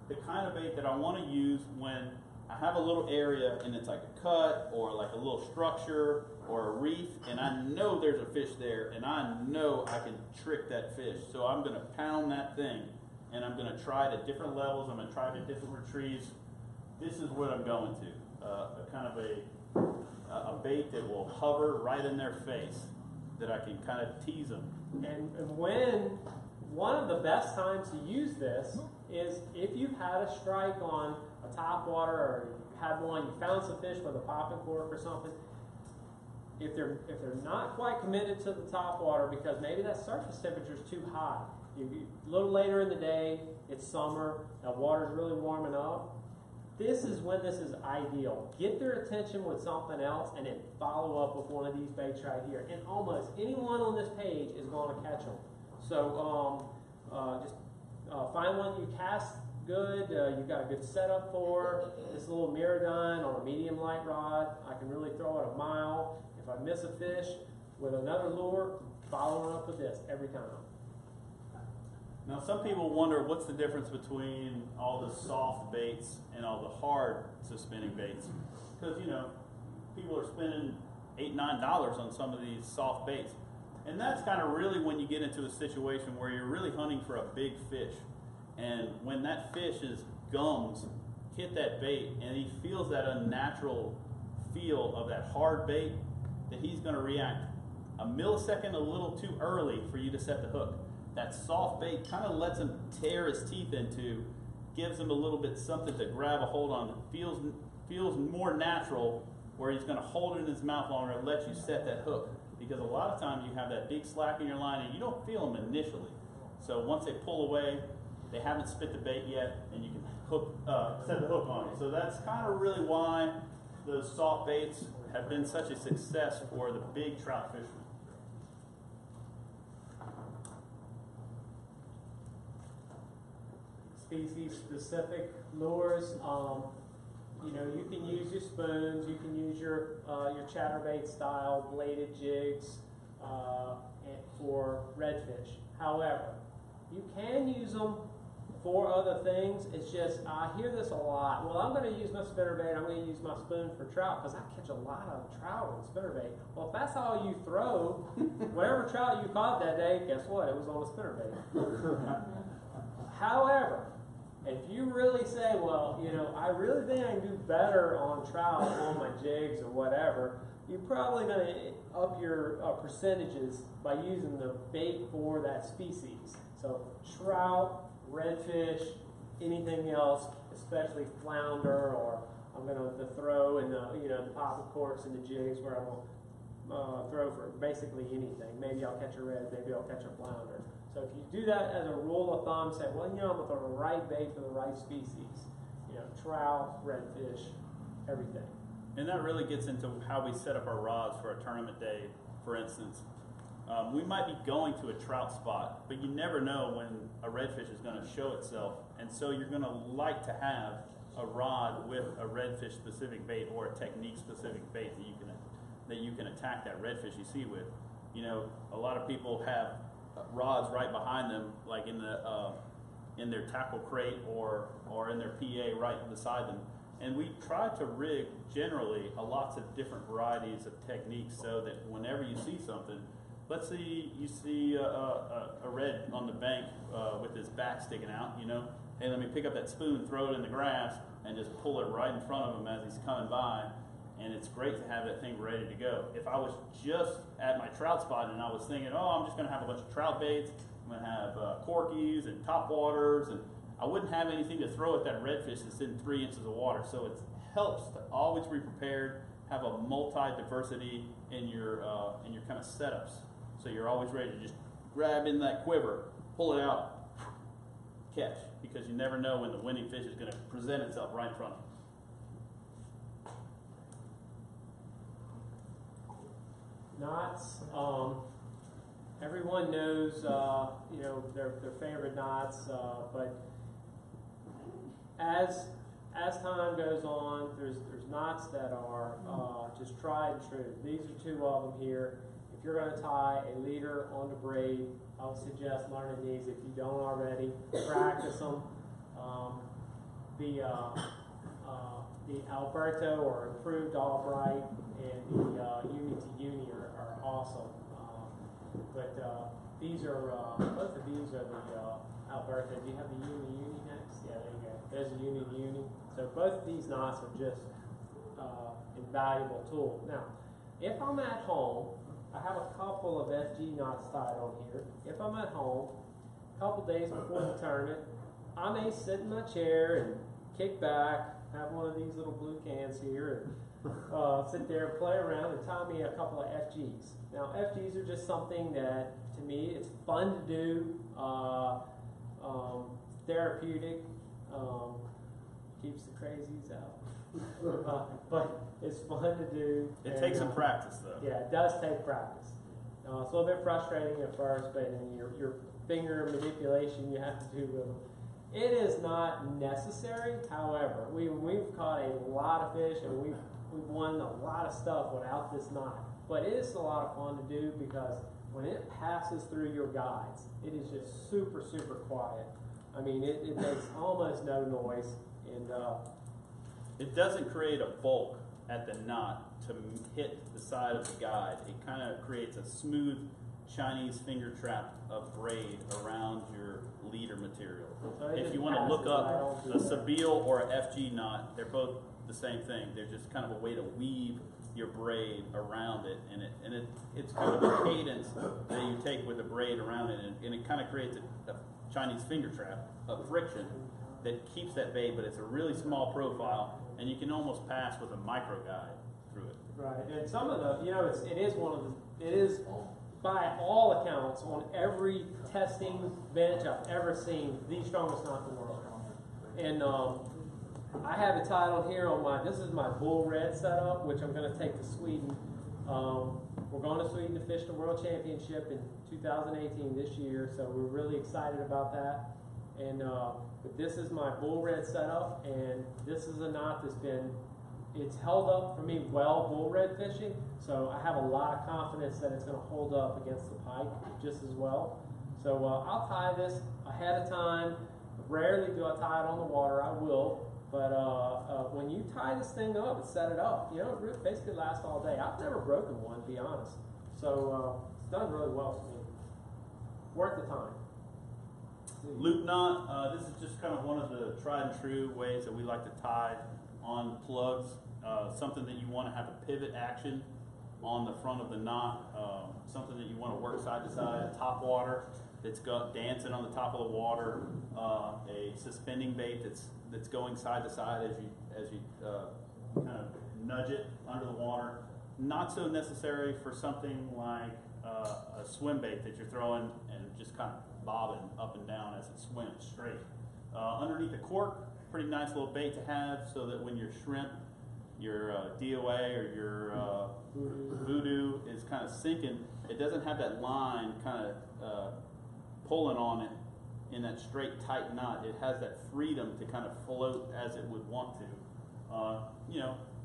the kind of bait that I want to use when I have a little area and it's like a cut or like a little structure or a reef, and I know there's a fish there, and I know I can trick that fish. So I'm going to pound that thing, and I'm going to try it at different levels. I'm going to try it at different retrieves. This is what I'm going to. A kind of a bait that will hover right in their face, that I can kind of tease them. And when one of the best times to use this is if you've had a strike on a top water, or you had one, you found some fish with a popping cork or something. If they're not quite committed to the top water because maybe that surface temperature is too high, a little later in the day, it's summer, the water's really warming up. This is when this is ideal. Get their attention with something else and then follow up with one of these baits right here. And almost anyone on this page is going to catch them. So just find one you cast good, you've got a good setup for. This little Mirrodon on a medium light rod, I can really throw it a mile. If I miss a fish with another lure, following up with this every time. Now, some people wonder what's the difference between all the soft baits and all the hard suspending baits. Because, you know, people are spending $8, $9 on some of these soft baits. And that's kind of really when you get into a situation where you're really hunting for a big fish. And when that fish's gums hit that bait and he feels that unnatural feel of that hard bait, that he's going to react a millisecond a little too early for you to set the hook. That soft bait kind of lets him tear his teeth into, gives him a little bit something to grab a hold on, feels more natural, where he's going to hold it in his mouth longer and let you set that hook. Because a lot of times you have that big slack in your line and you don't feel them initially. So once they pull away, they haven't spit the bait yet, and you can set the hook on it. So that's kind of really why those soft baits have been such a success for the big trout fishermen. Species-specific lures. You know, you can use your spoons, you can use your chatterbait style bladed jigs for redfish. However, you can use them for other things. It's just, I hear this a lot. Well, I'm going to use my spinnerbait, I'm going to use my spoon for trout because I catch a lot of trout with spinnerbait. Well, if that's all you throw, whatever trout you caught that day, guess what? It was on a spinnerbait. However, if you really say, well, you know, I really think I can do better on trout on my jigs or whatever, you're probably going to up your percentages by using the bait for that species. So trout, redfish, anything else, especially flounder, or I'm going to throw in the, you know, the popping corks and the jigs where I'm going to throw for basically anything. Maybe I'll catch a red, maybe I'll catch a flounder. So if you do that as a rule of thumb, say, well, you know, I'm going to throw the right bait for the right species. You know, trout, redfish, everything. And that really gets into how we set up our rods for a tournament day, for instance. We might be going to a trout spot, but you never know when a redfish is going to show itself. And so you're going to like to have a rod with a redfish specific bait or a technique specific bait that you can attack that redfish you see with. You know, a lot of people have rods right behind them, like in their tackle crate or in their PA right beside them. And we try to rig generally lots of different varieties of techniques so that whenever you see something, let's see you see a red on the bank with his back sticking out, you know, hey, let me pick up that spoon, throw it in the grass, and just pull it right in front of him as he's coming by. And it's great to have that thing ready to go. If I was just at my trout spot and I was thinking, oh, I'm just going to have a bunch of trout baits, I'm going to have corkies and top waters, and I wouldn't have anything to throw at that redfish that's in 3 inches of water. So it helps to always be prepared, have a multi-diversity in your kind of setups. So you're always ready to just grab in that quiver, pull it out, catch, because you never know when the winning fish is going to present itself right in front of you. Knots. Everyone knows, you know, their favorite knots, but as time goes on, there's knots that are just tried and true. These are 2 of them here. If you're going to tie a leader on the braid, I would suggest learning these if you don't already. Practice them. The Alberto or improved Albright and the Uni to Uni are awesome. These are both of these are the Alberto. Do you have the Uni next? Yeah, there you go. There's the Uni to Uni. So both of these knots are just invaluable tool. Now, if I'm at home, I have a couple of FG knots tied on here. If I'm at home, a couple days before the tournament, I may sit in my chair and kick back, have one of these little blue cans here, and sit there and play around and tie me a couple of FGs. Now, FGs are just something that, to me, it's fun to do, therapeutic, keeps the crazies out. But it's fun to do. It takes some practice, though. Yeah, it does take practice. It's a little bit frustrating at first, but in your finger manipulation you have to do with them. It is not necessary. However, we've caught a lot of fish and we've won a lot of stuff without this knot. But it is a lot of fun to do because when it passes through your guides, it is just super, super quiet. I mean, it makes almost no noise, and it doesn't create a bulk at the knot to hit the side of the guide. It kind of creates a smooth Chinese finger trap of braid around your leader material. So if you want to look up a Sabile or a FG knot, they're both the same thing. They're just kind of a way to weave your braid around it, and it's kind of a cadence that you take with the braid around it, and it kind of creates a Chinese finger trap of friction that keeps that bait, but it's a really small profile, and you can almost pass with a micro guide through it. right. And some of the, it is by all accounts on every testing bench I've ever seen the strongest knot in the world. And I have it tied on here on this is my bull red setup, which I'm going to take to Sweden. We're going to Sweden to fish the World Championship in 2018 this year, so we're really excited about that. And but this is my bull red setup, and this is a knot it's held up for me well bull red fishing, so I have a lot of confidence that it's going to hold up against the pike just as well. So I'll tie this ahead of time. Rarely do I tie it on the water, I will. But when you tie this thing up and set it up, it basically lasts all day. I've never broken one, to be honest. So it's done really well for me. Worth the time. Loop knot, this is just kind of one of the tried and true ways that we like to tie on plugs. Something that you want to have a pivot action on the front of the knot. Something that you want to work side to side, top water that's got dancing on the top of the water. A suspending bait that's going side to side as you kind of nudge it under the water. Not so necessary for something like a swim bait that you're throwing and just kind of bobbing up and down as it swims straight. Underneath the cork, pretty nice little bait to have so that when your shrimp, your DOA or your voodoo is kind of sinking, it doesn't have that line kind of pulling on it in that straight tight knot. It has that freedom to kind of float as it would want to.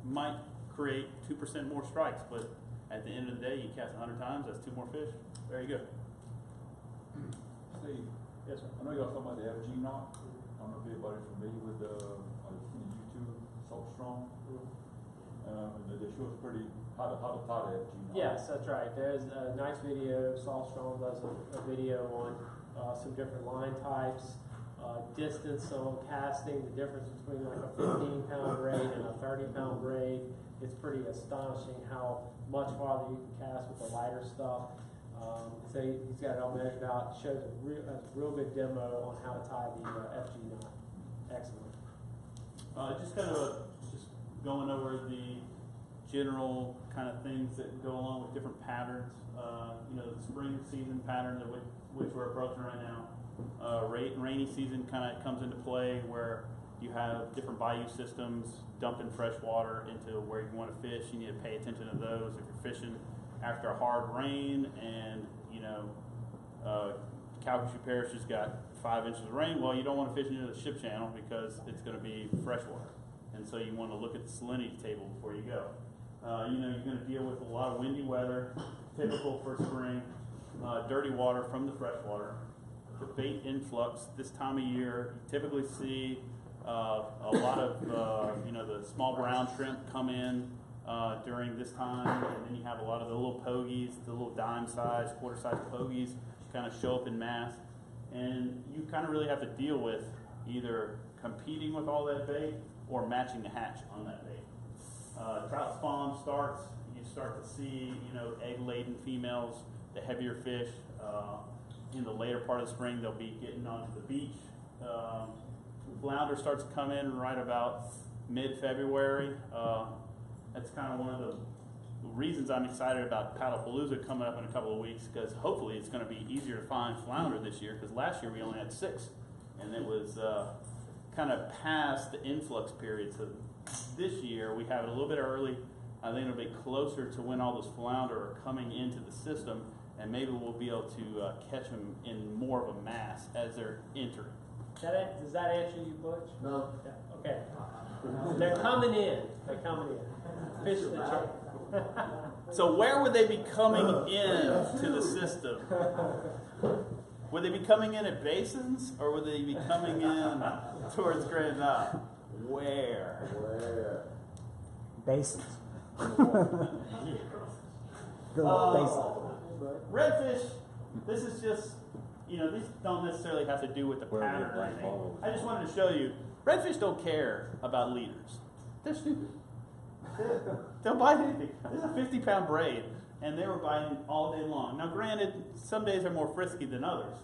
Might create 2% more strikes, but at the end of the day, you cast 100 times, that's 2 more fish. There you go. Steve, Yes, sir. I know y'all talking about the FG knot. I don't know if anybody's familiar with YouTube, Salt Strong. They show us pretty how to tie the FG knot. Yes, that's right. There's a nice video. Saul Strong does a video on some different line types, distance on casting, the difference between like a 15-pound braid and a 30-pound braid. It's pretty astonishing how much farther you can cast with the lighter stuff. So he's got it all measured out. Shows a real good demo on how to tie the FG knot. Excellent. Just kind of just going over the general kind of things that go along with different patterns. The spring season pattern which we're approaching right now. Rainy season kind of comes into play where you have different bayou systems dumping fresh water into where you want to fish. You need to pay attention to those. If you're fishing after a hard rain and Calcasieu Parish has got 5 inches of rain, well, you don't want to fish into the ship channel because it's going to be freshwater. And so you want to look at the salinity table before you go. You're going to deal with a lot of windy weather, typical for spring, dirty water from the freshwater, the bait influx. This time of year, you typically see a lot of the small brown shrimp come in during this time, and then you have a lot of the little pogies, the little dime-sized, quarter-sized pogies kind of show up in mass, and you kind of really have to deal with either competing with all that bait or matching the hatch on that bait. Trout spawn starts, you start to see egg-laden females, the heavier fish, in the later part of the spring, they'll be getting onto the beach. Flounder starts to come in right about mid-February. That's kind of one of the reasons I'm excited about Paddlepalooza coming up in a couple of weeks, because hopefully it's going to be easier to find flounder this year, because last year we only had 6, and it was kind of past the influx period. So this year we have it a little bit early. I think it'll be closer to when all those flounder are coming into the system, and maybe we'll be able to catch them in more of a mass as they're entering. Does that answer you, Butch? No. Yeah, okay. They're coming in. They're coming in. Fish the chain. So where would they be coming in to the system? Would they be coming in at basins, or would they be coming in towards Grand Isle? Where? Basins. Good Redfish, this is just, these don't necessarily have to do with the pattern or anything. I just wanted to show you, redfish don't care about leaders. They're stupid. They'll bite anything. This is a 50-pound braid, and they were biting all day long. Now, granted, some days are more frisky than others,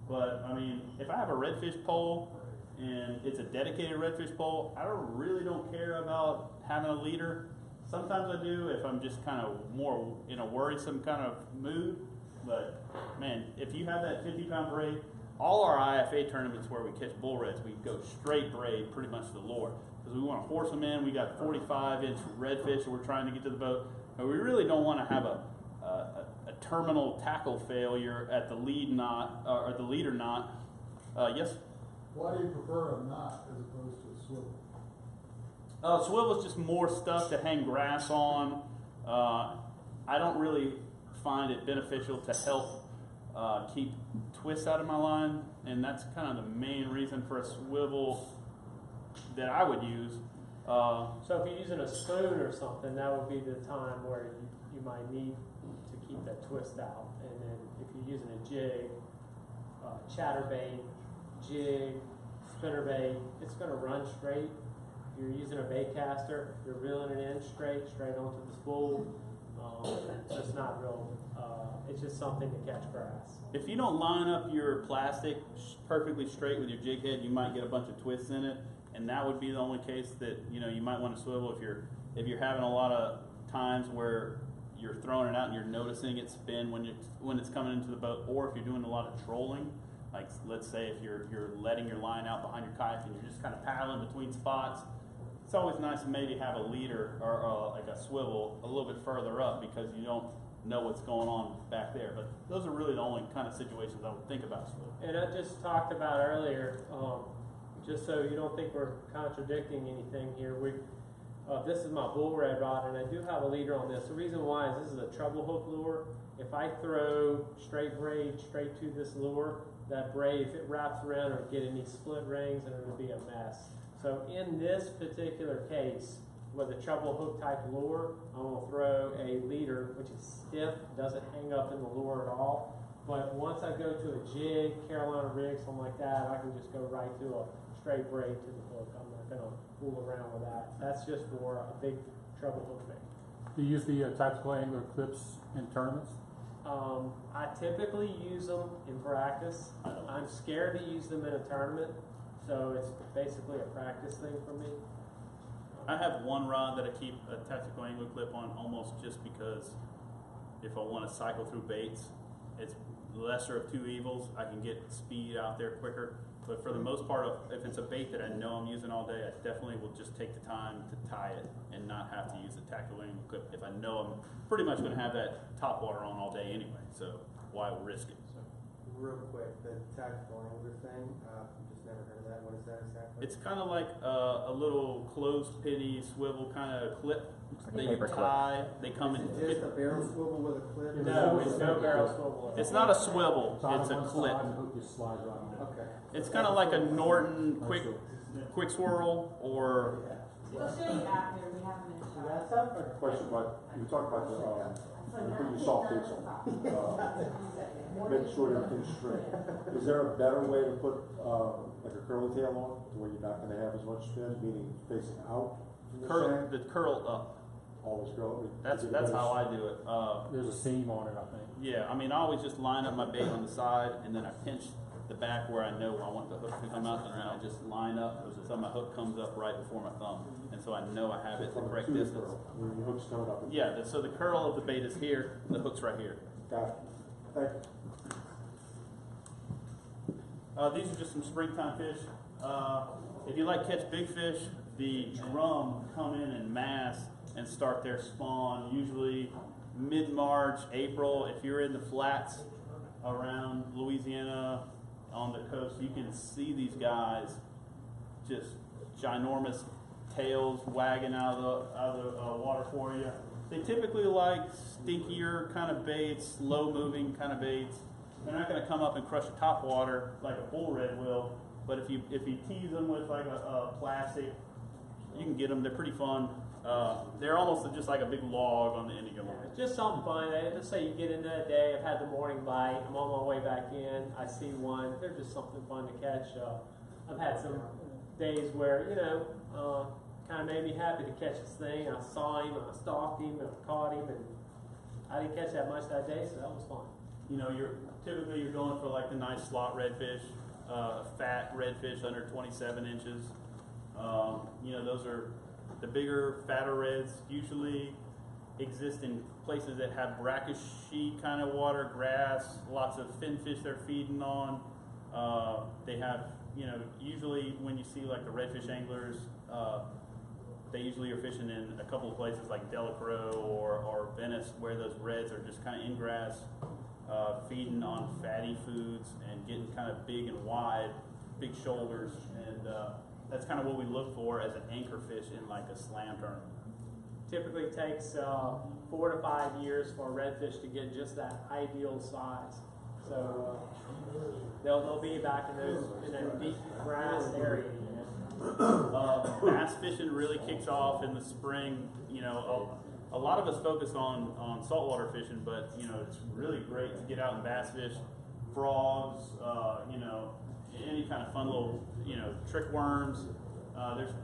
but I mean, if I have a redfish pole and it's a dedicated redfish pole, I really don't care about having a leader. Sometimes I do if I'm just kind of more in a worrisome kind of mood. But man, if you have that 50-pound braid, all our IFA tournaments where we catch bull reds, we go straight braid pretty much to the lure. Because we want to horse them in. We got 45-inch redfish that we're trying to get to the boat. And we really don't want to have a terminal tackle failure at the lead knot, or the leader knot. Yes? Why do you prefer a knot as opposed to a swivel? Swivel is just more stuff to hang grass on. I don't really find it beneficial to help keep twists out of my line, and that's kind of the main reason for a swivel that I would use. So if you're using a spoon or something, that would be the time where you might need to keep that twist out. And then if you're using a jig, chatterbait, jig, spinnerbait, it's going to run straight. If you're using a bait caster, you're reeling it in straight onto the spool. It's just not real, it's just something to catch grass. If you don't line up your plastic perfectly straight with your jig head, you might get a bunch of twists in it, and that would be the only case that you might want to swivel if you're having a lot of times where you're throwing it out and you're noticing it spin when it's coming into the boat, or if you're doing a lot of trolling. Like, let's say if you're letting your line out behind your kayak and you're just kind of paddling between spots, it's always nice to maybe have a leader or like a swivel a little bit further up, because you don't know what's going on back there. But those are really the only kind of situations I would think about swivel. And I just talked about earlier, just so you don't think we're contradicting anything here, this is my bull red rod, and I do have a leader on this. The reason why is this is a treble hook lure. If I throw straight braid straight to this lure, that braid, if it wraps around or get any split rings, and it'll be a mess. So in this particular case, with a treble hook type lure, I'm going to throw a leader which is stiff, doesn't hang up in the lure at all. But once I go to a jig, Carolina rig, something like that, I can just go right to a straight braid to the hook. I'm not going to fool around with that. That's just for a big treble hook bait. Do you use the tactical angler clips in tournaments? I typically use them in practice. I'm scared to use them in a tournament, so it's basically a practice thing for me. I have one rod that I keep a tactical angler clip on, almost just because if I want to cycle through baits, it's lesser of two evils. I can get speed out there quicker. But for the most part, if it's a bait that I know I'm using all day, I definitely will just take the time to tie it and not have to use the tactical angler clip if I know I'm pretty much going to have that top water on all day anyway. So why risk it? Real quick, the tactical angler thing, just never heard of that. What is that exactly? It's kind of like a little closed penny swivel kind of clip that you tie. They come in. Is it just a barrel swivel with a clip? No, it's no barrel swivel. It's not a swivel. It's a clip. Okay. It's kind of like a Norton quick swirl, or We'll show you after, we have a minute. Question about, you talked about putting your salt cakes on, making sure they're thin string. Is there a better way to put like a curly tail on, to where you're not going to have as much spin, meaning facing out from the shank? the curl up. always grow? That's how I do it. There's a seam on it, I think. Yeah, I mean, I always just line up my bait on the side, and then I pinch the back where I know I want the hook to come out, and then I just line up so my hook comes up right before my thumb, and so I know I have it the correct distance. When your hook's coming up. Yeah, so the curl of the bait is here, and the hook's right here. Got it. Thank you. These are just some springtime fish. If you like catch big fish, the drum come in mass and start their spawn, usually mid-March, April. If you're in the flats around Louisiana on the coast, you can see these guys, just ginormous tails wagging out of the water for you. They typically like stinkier kind of baits, slow-moving kind of baits. They're not going to come up and crush the top water like a bull red will, but if you tease them with like a plastic, you can get them. They're pretty fun. They're almost just like a big log on the end of your line. Just something fun. Just say you get into that day, I've had the morning bite, I'm on my way back in, I see one, they're just something fun to catch. I've had some days where, kind of made me happy to catch this thing. I saw him, I stalked him, I caught him, and I didn't catch that much that day, so that was fun. Typically you're going for like the nice slot redfish, fat redfish under 27 inches. Those are the bigger, fatter reds. Usually exist in places that have brackishy kind of water, grass, lots of finfish they're feeding on. They have, usually when you see like the redfish anglers, they usually are fishing in a couple of places like Delacroix or Venice, where those reds are just kind of in grass, feeding on fatty foods and getting kind of big and wide, big shoulders, and that's kind of what we look for as an anchor fish in like a slam tournament. Typically takes 4 to 5 years for a redfish to get just that ideal size. So they'll be back in that deep grass area. Bass fishing really kicks off in the spring. A lot of us focus on saltwater fishing, but it's really great to get out and bass fish, frogs, any kind of fun little trick worms.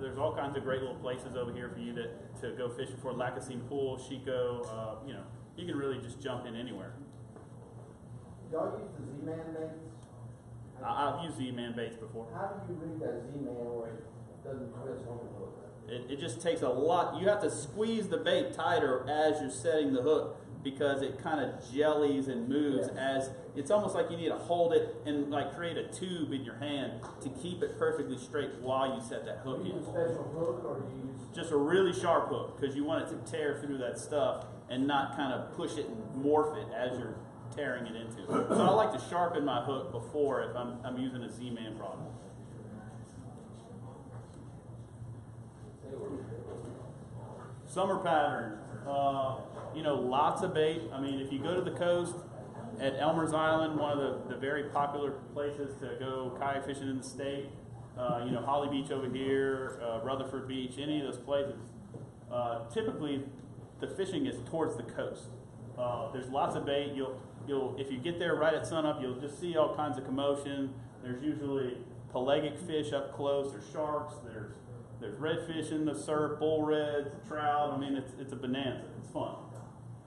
There's all kinds of great little places over here for you to go fishing for. Lacassine Pool, Chico, you can really just jump in anywhere. Y'all use the Z-Man baits? I've used Z-Man baits before. How do you read that Z-Man where it doesn't twist on the hook? It just takes a lot. You have to squeeze the bait tighter as you're setting the hook, because it kind of jellies and moves as it's almost like you need to hold it and like create a tube in your hand to keep it perfectly straight while you set that hook Do you in. use a special hook or do you use Just a really sharp hook, because you want it to tear through that stuff and not kind of push it and morph it as you're tearing it into. So I like to sharpen my hook before if I'm using a Z-Man product. Summer pattern, lots of bait. I mean, if you go to the coast at Elmer's Island, one of the very popular places to go kayak fishing in the state, Holly Beach over here, Rutherford Beach, any of those places, typically the fishing is towards the coast. There's lots of bait. If you get there right at sunup, you'll just see all kinds of commotion. There's usually pelagic fish up close. There's sharks. There's redfish in the surf, bull reds, trout. I mean, it's a bonanza. It's fun.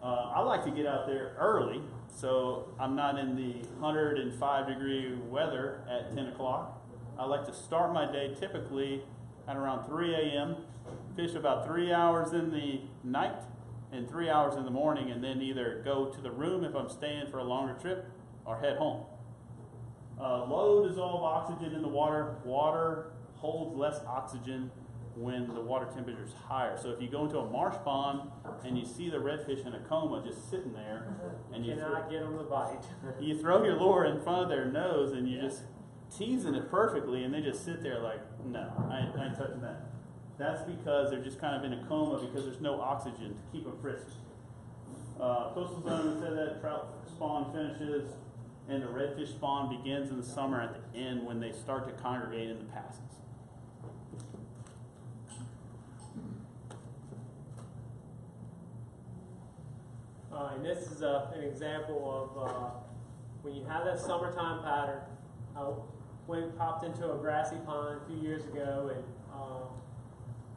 I like to get out there early, so I'm not in the 105-degree weather at 10 o'clock. I like to start my day typically at around 3 a.m., fish about 3 hours in the night and 3 hours in the morning, and then either go to the room if I'm staying for a longer trip or head home. Low dissolved oxygen in the water. Water holds less oxygen when the water temperature is higher. So if you go into a marsh pond and you see the redfish in a coma just sitting there, and you cannot get them to bite. You throw your lure in front of their nose and you're just teasing it perfectly, and they just sit there like, no, I ain't touching that. That's because they're just kind of in a coma because there's no oxygen to keep them frisky. Coastal zone said that trout spawn finishes and the redfish spawn begins in the summer at the end when they start to congregate in the passes. And this is an example of when you have that summertime pattern. Popped into a grassy pond a few years ago, and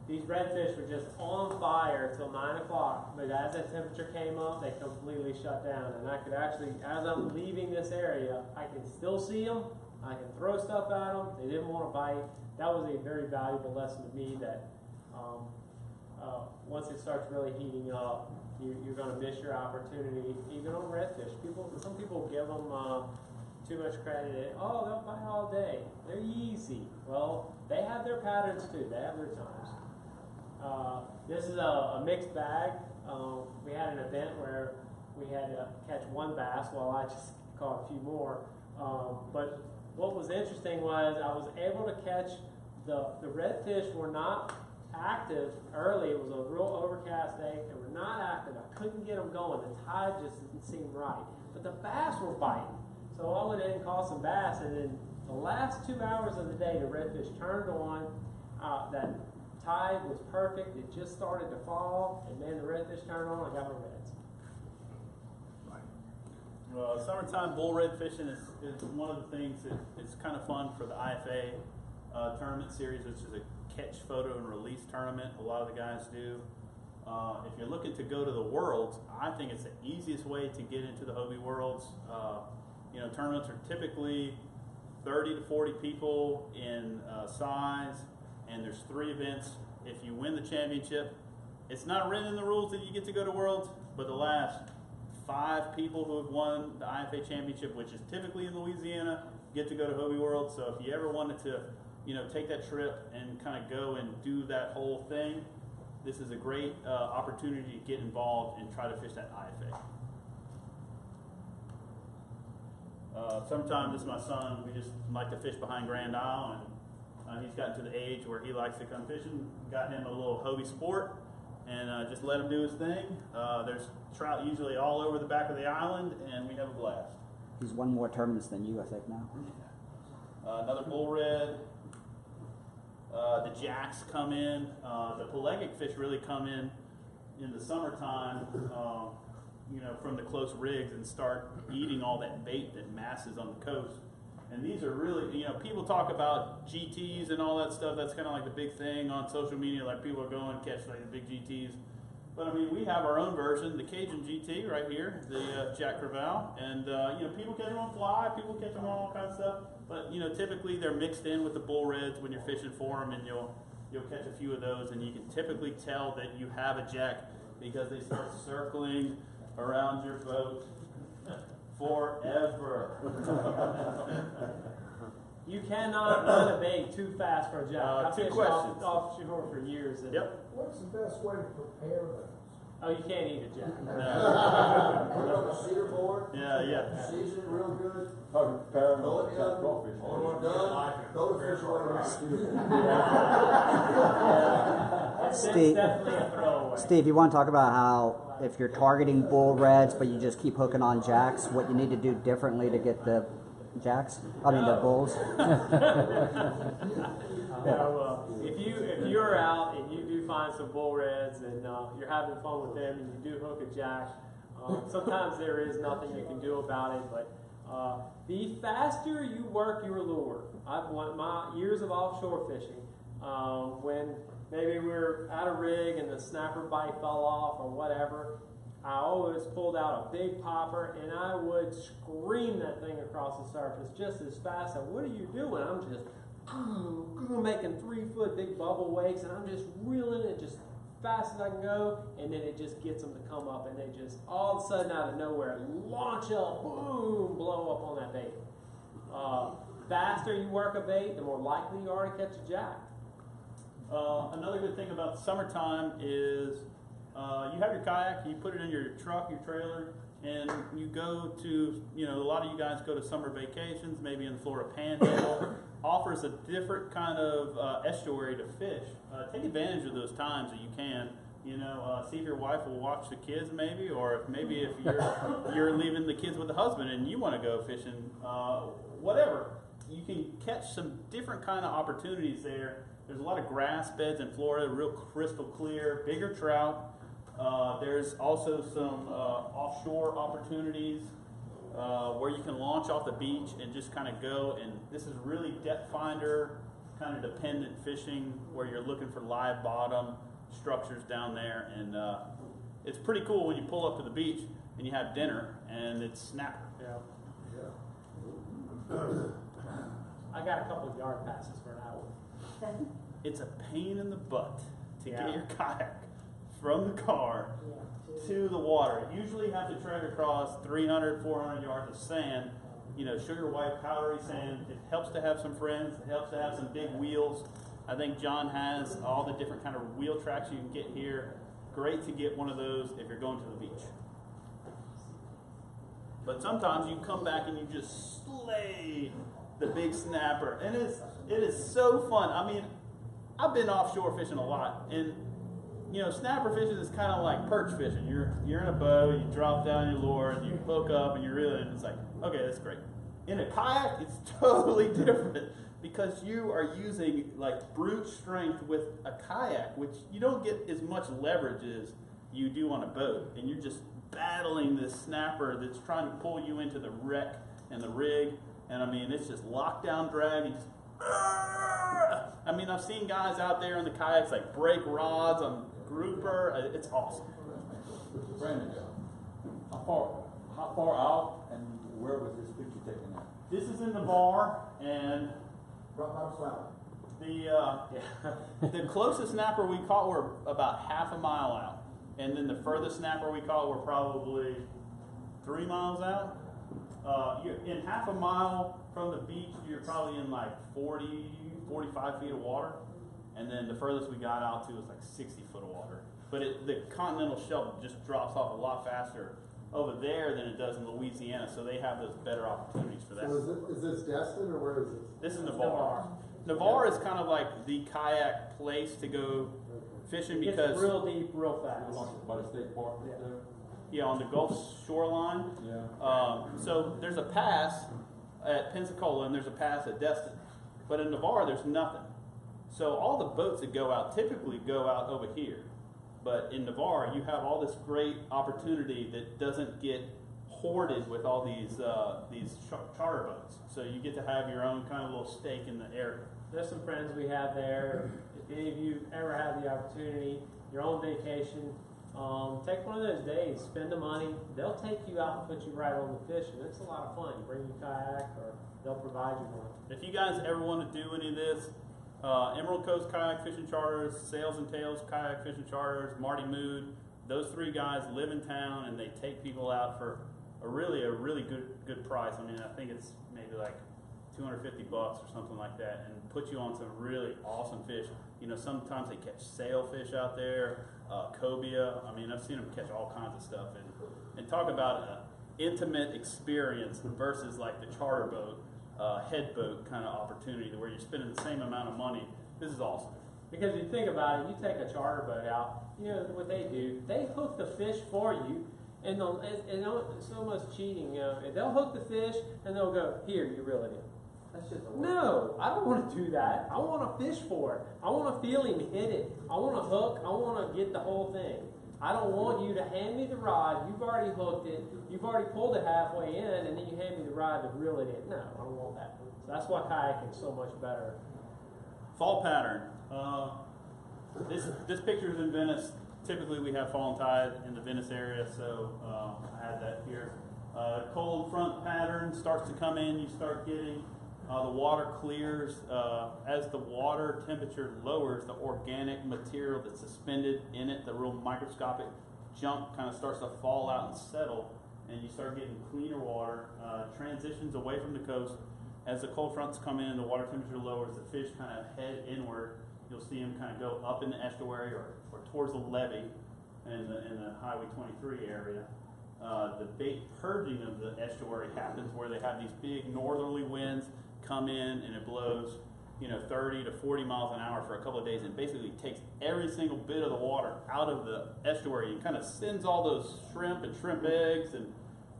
these redfish were just on fire till 9 o'clock, but as the temperature came up, they completely shut down. And I could actually, as I'm leaving this area, I can still see them. I can throw stuff at them. They didn't want to bite. That was a very valuable lesson to me that once it starts really heating up, you're going to miss your opportunity, even on redfish. Some people give them too much credit. Oh, they'll bite all day. They're easy. Well, they have their patterns too. They have their times. This is a mixed bag. We had an event where we had to catch one bass while I just caught a few more. But what was interesting was I was able to catch the redfish were not active early. It was a real overcast day. They were not active. I couldn't get them going. The tide just didn't seem right. But the bass were biting. So I went in and caught some bass, and then the last 2 hours of the day, the redfish turned on. That tide was perfect. It just started to fall, and then the redfish turned on. I got my reds. Summertime bull red fishing is one of the things that it's kind of fun for the IFA tournament series, which is a catch, photo, and release tournament. A lot of the guys do. If you're looking to go to the Worlds, I think it's the easiest way to get into the Hobie Worlds. Tournaments are typically 30 to 40 people in size, and there's 3 events. If you win the championship, it's not written in the rules that you get to go to Worlds, but the last 5 people who have won the IFA championship, which is typically in Louisiana, get to go to Hobie World. So if you ever wanted to, take that trip and kind of go and do that whole thing, this is a great opportunity to get involved and try to fish that IFA. Sometimes this is my son. We just like to fish behind Grand Isle, and he's gotten to the age where he likes to come fishing. Got him a little Hobie Sport, and just let him do his thing. There's trout usually all over the back of the island, and we have a blast. He's won more tournaments than you, I think, now. Another bull red. The jacks come in. The pelagic fish really come in the summertime, from the close rigs and start eating all that bait that masses on the coast. And these are really, people talk about GTs and all that stuff. That's kind of like the big thing on social media. Like people are going to catch like the big GTs. But I mean, we have our own version, the Cajun GT right here, the Jack Crevalle. And, people catch them on fly, people catch them on all kinds of stuff. But, typically they're mixed in with the bull reds when you're fishing for them, and you'll catch a few of those. And you can typically tell that you have a jack because they start circling around your boat forever. You cannot run a bait too fast for a jack. I've fished offshore for years. Yep. What's the best way to prepare those? Oh, you can't eat a jack. Put it on the cedar board. Yeah. Season it real good. How to prepare Throw it in the oven. crawfish. When we're done, throw the fish away on the cedar board. It's Steve- definitely a throwaway. Steve, you want to talk about how if you're targeting bull reds, but you just keep hooking on jacks, what you need to do differently to get the jacks? I mean, the bulls. If you're out and you do find some bull reds and you're having fun with them and you do hook a jack, sometimes there is nothing you can do about it. But the faster you work your lure, I've won my years of offshore fishing. When maybe we're at a rig and the snapper bite fell off or whatever, I always pulled out a big popper and I would scream that thing across the surface just as fast. And what are you doing? I'm just making 3-foot big bubble wakes, and I'm just reeling it just fast as I can go, and then it just gets them to come up, and they just all of a sudden out of nowhere launch up, boom, blow up on that bait. Faster you work a bait, the more likely you are to catch a jack. Another good thing about the summertime is you have your kayak, you put it in your truck, your trailer, and you go to, a lot of you guys go to summer vacations, maybe in the Florida Panhandle, offers a different kind of estuary to fish. Take advantage of those times that you can. See if your wife will watch the kids maybe, or if you're leaving the kids with the husband and you want to go fishing, whatever. You can catch some different kind of opportunities there. There's a lot of grass beds in Florida, real crystal clear, bigger trout. There's also some offshore opportunities where you can launch off the beach and just kind of go. And this is really depth finder kind of dependent fishing where you're looking for live bottom structures down there, and it's pretty cool when you pull up to the beach and you have dinner and it's snapper. Yeah. I got a couple of yard passes for an hour. It's a pain in the butt to Yeah. get your kayak from the car to the water. Usually you have to trek across 300, 400 yards of sand, you know, sugar white, powdery sand. It helps to have some friends. It helps to have some big wheels. I think John has all the different kind of wheel tracks you can get here. Great to get one of those if you're going to the beach. But sometimes you come back and you just slay the big snapper, and it is so fun. I mean, I've been offshore fishing a lot, and you know, snapper fishing is kind of like perch fishing. You're in a boat, you drop down your lure, and you hook up, and you're reeling, and it's like, okay, that's great. In a kayak, it's totally different because you are using like brute strength with a kayak, which you don't get as much leverage as you do on a boat, and you're just battling this snapper that's trying to pull you into the wreck and the rig. And I mean, it's just lockdown drag. And just, I mean, I've seen guys out there in the kayaks like break rods on grouper. It's awesome. Brandon, how far out and where was this picture taken at? This is in the bar, and the closest snapper we caught were about half a mile out. And then the furthest snapper we caught were probably 3 miles out. You're in half a mile from the beach, you're probably in like 40, 45 feet of water. And then the furthest we got out to was like 60 foot of water. But the continental shelf just drops off a lot faster over there than it does in Louisiana, so they have those better opportunities for that. So is this Destin or where is this? This is Navarre. Navarre is kind of like the kayak place to go fishing because It's real deep, real fast. By the state park there? yeah, on the Gulf shoreline. Yeah. So there's a pass at Pensacola and there's a pass at Destin, but in Navarre there's nothing. So all the boats that go out typically go out over here, but in Navarre you have all this great opportunity that doesn't get hoarded with all these charter boats. So you get to have your own kind of little stake in the area. There's some friends we have there. If any of you ever have the opportunity, your own vacation, take one of those days, spend the money. They'll take you out and put you right on the fish, and it's a lot of fun. You bring your kayak, or they'll provide you one. If you guys ever want to do any of this, Emerald Coast Kayak Fishing Charters, Sails and Tails Kayak Fishing Charters, Marty Mood, those three guys live in town and they take people out for a really good price. I mean, I think it's maybe like $250 or something like that, and put you on some really awesome fish. You know, sometimes they catch sailfish out there, cobia. I mean, I've seen them catch all kinds of stuff. And talk about an intimate experience versus like the charter boat, head boat kind of opportunity where you're spending the same amount of money. This is awesome. Because if you think about it, you take a charter boat out, you know what they do? They hook the fish for you, and it's almost cheating. They'll hook the fish, and they'll go, here, you reel it in. That's just a No, I don't want to do that. I want to fish for it. I want to feel him hit it. I want to hook. I want to get the whole thing. I don't want you to hand me the rod. You've already hooked it. You've already pulled it halfway in, and then you hand me the rod to reel it in. No, I don't want that. So that's why kayaking is so much better. Fall pattern. This picture is in Venice. Typically we have fall and tide in the Venice area, so I had that here. Cold front pattern starts to come in. You start getting the water clears. As the water temperature lowers, the organic material that's suspended in it, the real microscopic junk, kind of starts to fall out and settle, and you start getting cleaner water. Transitions away from the coast. As the cold fronts come in and the water temperature lowers, the fish kind of head inward. You'll see them kind of go up in the estuary or towards the levee in the Highway 23 area. The bait purging of the estuary happens where they have these big northerly winds come in and it blows, 30 to 40 miles an hour for a couple of days, and basically takes every single bit of the water out of the estuary and kind of sends all those shrimp and shrimp eggs and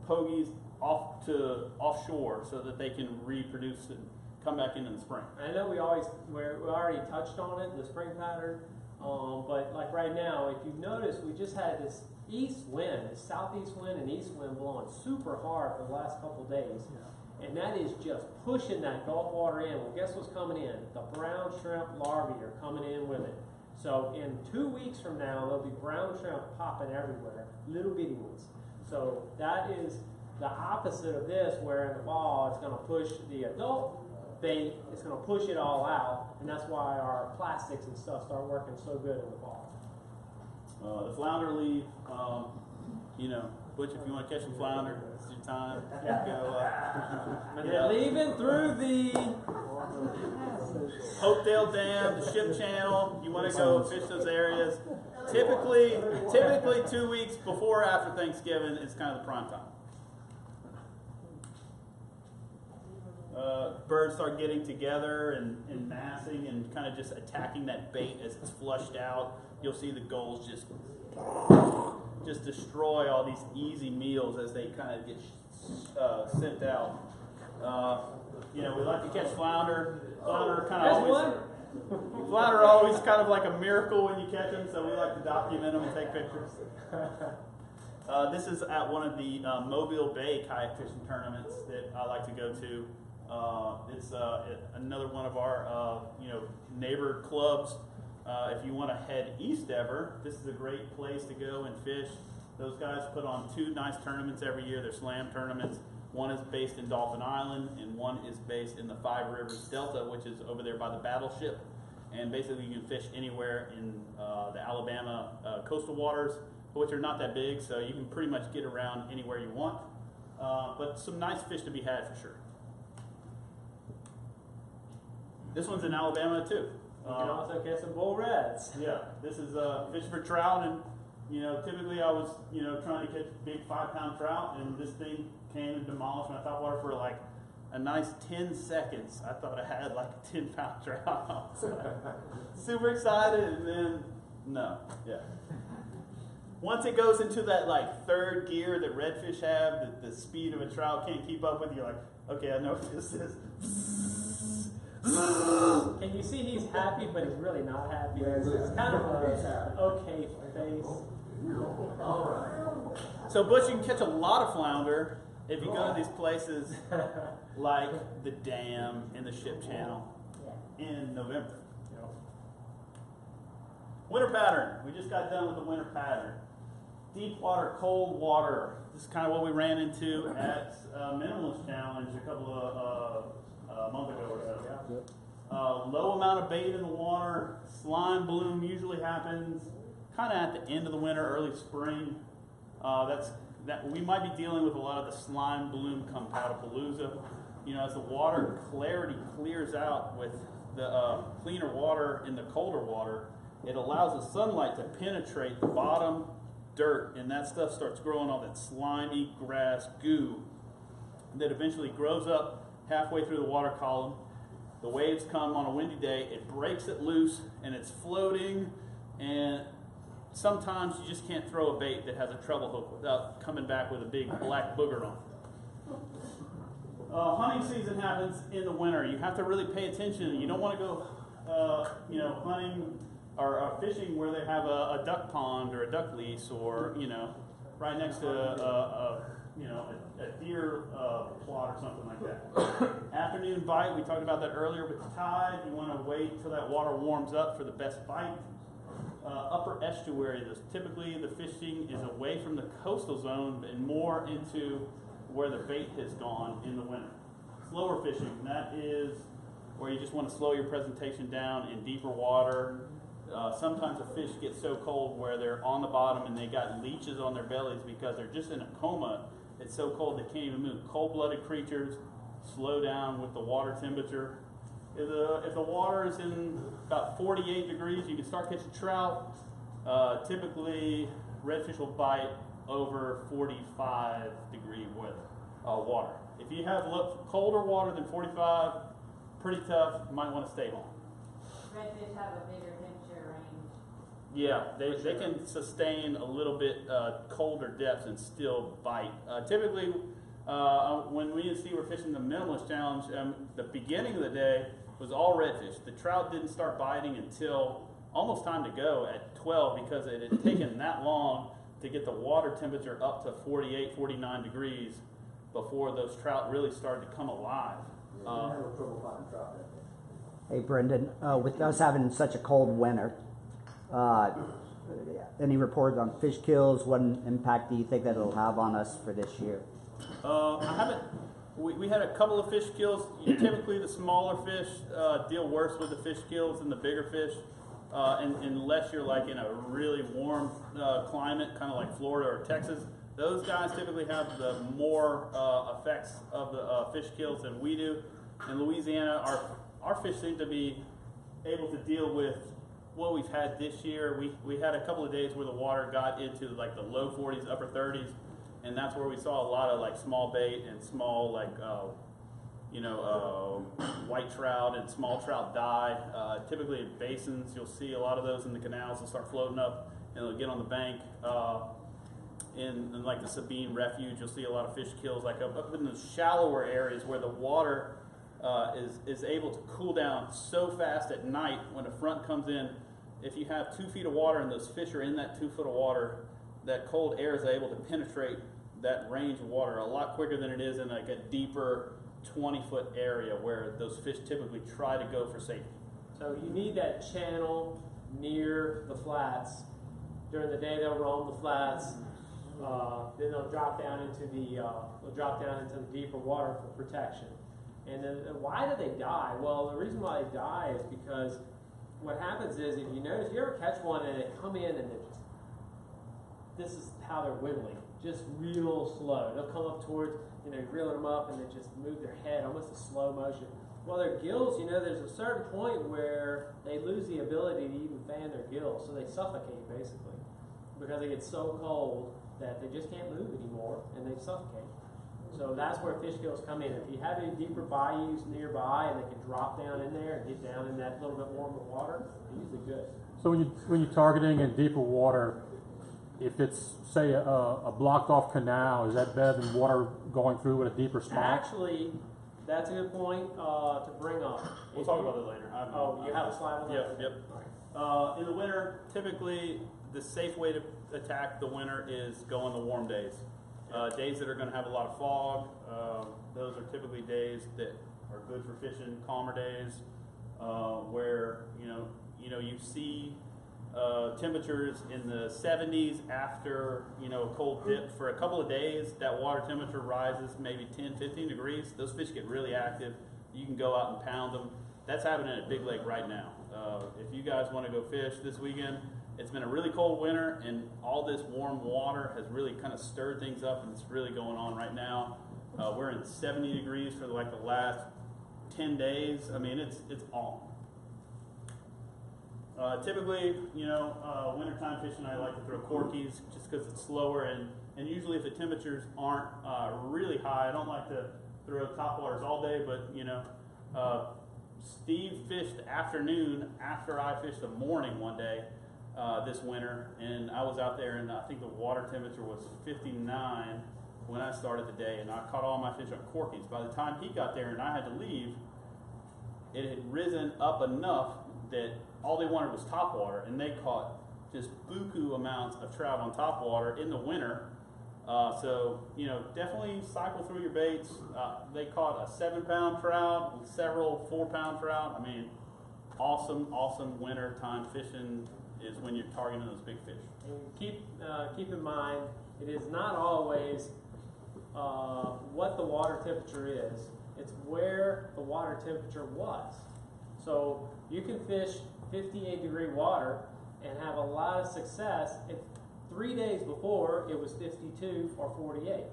pogies off to offshore so that they can reproduce and come back in the spring. I know we already touched on it, the spring pattern, but like right now, if you've noticed, we just had this east wind, this southeast wind and east wind blowing super hard for the last couple of days. and that is just pushing that Gulf water in. Well, guess what's coming in? The brown shrimp larvae are coming in with it. So in 2 weeks from now, there'll be brown shrimp popping everywhere, little bitty ones. So that is the opposite of this, where in the fall it's going to push the adult bait, it's going to push it all out, and that's why our plastics and stuff start working so good in the fall. The flounder leave, you know, Butch, if you want to catch some flounder, it's your time. Go, And they're leaving through the Hopedale Dam, the Ship Channel. You want to go fish those areas. Typically 2 weeks before or after Thanksgiving is kind of the prime time. Birds start getting together and massing and kind of just attacking that bait as it's flushed out. You'll see the gulls just destroy all these easy meals as they kind of get sent out. You know, we like to catch flounder. Flounder kind of always. Flounder are always kind of like a miracle when you catch them, so we like to document them and take pictures. This is at one of the Mobile Bay kayak fishing tournaments that I like to go to. It's another one of our neighbor clubs. If you want to head east ever, this is a great place to go and fish. Those guys put on 2 nice tournaments every year. They're slam tournaments. One is based in Dolphin Island, and one is based in the Five Rivers Delta, which is over there by the Battleship. And basically you can fish anywhere in the Alabama coastal waters, which are not that big, so you can pretty much get around anywhere you want. But some nice fish to be had for sure. This one's in Alabama too. You can also catch some bull reds. Yeah, this is fish for trout, and typically I was trying to catch big 5-pound trout, and this thing came and demolished my top water for like a nice 10 seconds. I thought I had like a 10-pound trout. Super excited, and then no, yeah. Once it goes into that like 3rd gear that redfish have, that the speed of a trout can't keep up with, you're like, okay, I know what this is. Can you see he's happy, but he's really not happy? It's kind of an okay face. So, Butch, you can catch a lot of flounder if you go to these places like the dam and the Ship Channel in November. Winter pattern. We just got done with the winter pattern. Deep water, cold water. This is kind of what we ran into at Minimalist Challenge a couple of month ago or so. Low amount of bait in the water. Slime bloom usually happens kind of at the end of the winter, early spring. We might be dealing with a lot of the slime bloom come Powderpalooza. As the water clarity clears out with the cleaner water in the colder water, it allows the sunlight to penetrate the bottom dirt, and that stuff starts growing all that slimy grass goo that eventually grows up halfway through the water column. The waves come on a windy day, it breaks it loose, and it's floating, and sometimes you just can't throw a bait that has a treble hook without coming back with a big black booger on it. Hunting season happens in the winter. You have to really pay attention. You don't want to go hunting or fishing where they have a duck pond or a duck lease, or right next to a deer plot or something like that. Afternoon bite, we talked about that earlier with the tide. You want to wait until that water warms up for the best bite. Upper estuary, typically the fishing is away from the coastal zone and more into where the bait has gone in the winter. Slower fishing, that is where you just want to slow your presentation down in deeper water. Sometimes the fish get so cold where they're on the bottom and they got leeches on their bellies because they're just in a coma. It's so cold they can't even move. Cold-blooded creatures slow down with the water temperature. If the water is in about 48 degrees, you can start catching trout. Typically, redfish will bite over 45 degree water. If you have colder water than 45, pretty tough. You might want to stay home. Redfish have a bigger temperature range. Yeah, they can sustain a little bit colder depths and still bite. Typically, when we and Steve were fishing the Minimalist Challenge, the beginning of the day was all redfish. The trout didn't start biting until almost time to go at 12 because it had taken that long to get the water temperature up to 48, 49 degrees before those trout really started to come alive. Hey, Brendan, with us having such a cold winter, any reports on fish kills? What impact do you think that it'll have on us for this year? I haven't. We had a couple of fish kills. Typically, the smaller fish deal worse with the fish kills than the bigger fish, unless you're like in a really warm climate, kind of like Florida or Texas. Those guys typically have the more effects of the fish kills than we do. In Louisiana, our fish seem to be able to deal with what we've had this year. We had a couple of days where the water got into like the low 40s, upper 30s, and that's where we saw a lot of like small bait and small like white trout and small trout die. Typically in basins, you'll see a lot of those in the canals. They'll start floating up and they'll get on the bank. In like the Sabine Refuge, you'll see a lot of fish kills like up in the shallower areas where the water is able to cool down so fast at night when a front comes in. If you have 2 feet of water and those fish are in that 2 foot of water, that cold air is able to penetrate that range of water a lot quicker than it is in like a deeper 20-foot area where those fish typically try to go for safety. So you need that channel near the flats. During the day they'll roam the flats. Then they'll drop down into the deeper water for protection. And then why do they die? Well, the reason why they die is because what happens is, if you notice, you ever catch one and they come in and this is how they're wiggling, just real slow. They'll come up towards, you're reeling them up and they just move their head, almost a slow motion. Well, their gills, there's a certain point where they lose the ability to even fan their gills, so they suffocate basically, because they get so cold that they just can't move anymore and they suffocate. So that's where fish kills come in. If you have any deeper bayous nearby and they can drop down in there and get down in that little bit warmer water, they're usually good. So when you're targeting in deeper water, if it's, say, a blocked off canal, is that better than water going through with a deeper spot? Actually, that's a good point to bring up. We'll talk about that later. You have a slide on that? Yep. All right. In the winter, typically the safe way to attack the winter is go on the warm days. Days that are going to have a lot of fog, those are typically days that are good for fishing. Calmer days, where you see temperatures in the 70s after a cold dip for a couple of days. That water temperature rises maybe 10-15 degrees. Those fish get really active. You can go out and pound them. That's happening at Big Lake right now. If you guys want to go fish this weekend, it's been a really cold winter, and all this warm water has really kind of stirred things up, and it's really going on right now. We're in 70 degrees for like the last 10 days. I mean, it's on. Typically, wintertime fishing, I like to throw corkies just because it's slower, and usually if the temperatures aren't really high, I don't like to throw topwaters all day, but Steve fished afternoon after I fished the morning one day this winter, and I was out there, and I think the water temperature was 59 when I started the day, and I caught all my fish on corkies. By the time he got there and I had to leave, it had risen up enough that all they wanted was topwater, and they caught just buku amounts of trout on topwater in the winter. So definitely cycle through your baits. They caught a 7-pound trout, several 4-pound trout. I mean, awesome winter time fishing is when you're targeting those big fish. And keep in mind, it is not always what the water temperature is. It's where the water temperature was. So you can fish 58-degree water and have a lot of success if 3 days before it was 52 or 48.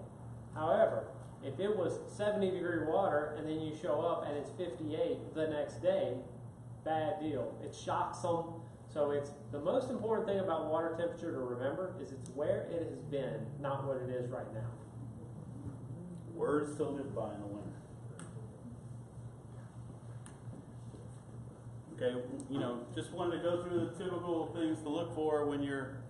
However, if it was 70-degree water and then you show up and it's 58 the next day, bad deal. It shocks them. So it's the most important thing about water temperature to remember is it's where it has been, not what it is right now. Words to live by in the winter. Okay, just wanted to go through the typical things to look for when you're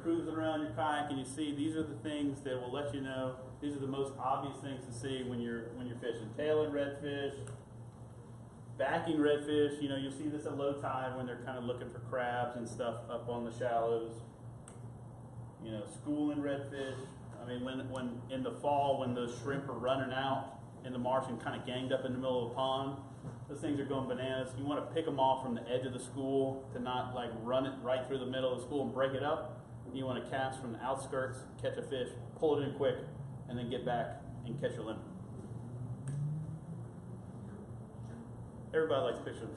cruising around your kayak and you see these are the things that will let you know. These are the most obvious things to see when you're fishing. Tailing redfish, backing redfish. You'll see this at low tide when they're kind of looking for crabs and stuff up on the shallows. Schooling redfish. I mean, when in the fall, when those shrimp are running out in the marsh and kind of ganged up in the middle of the pond, those things are going bananas. You want to pick them off from the edge of the school to not like run it right through the middle of the school and break it up. You want to cast from the outskirts, catch a fish, pull it in quick, and then get back and catch your limit. Everybody likes fishing.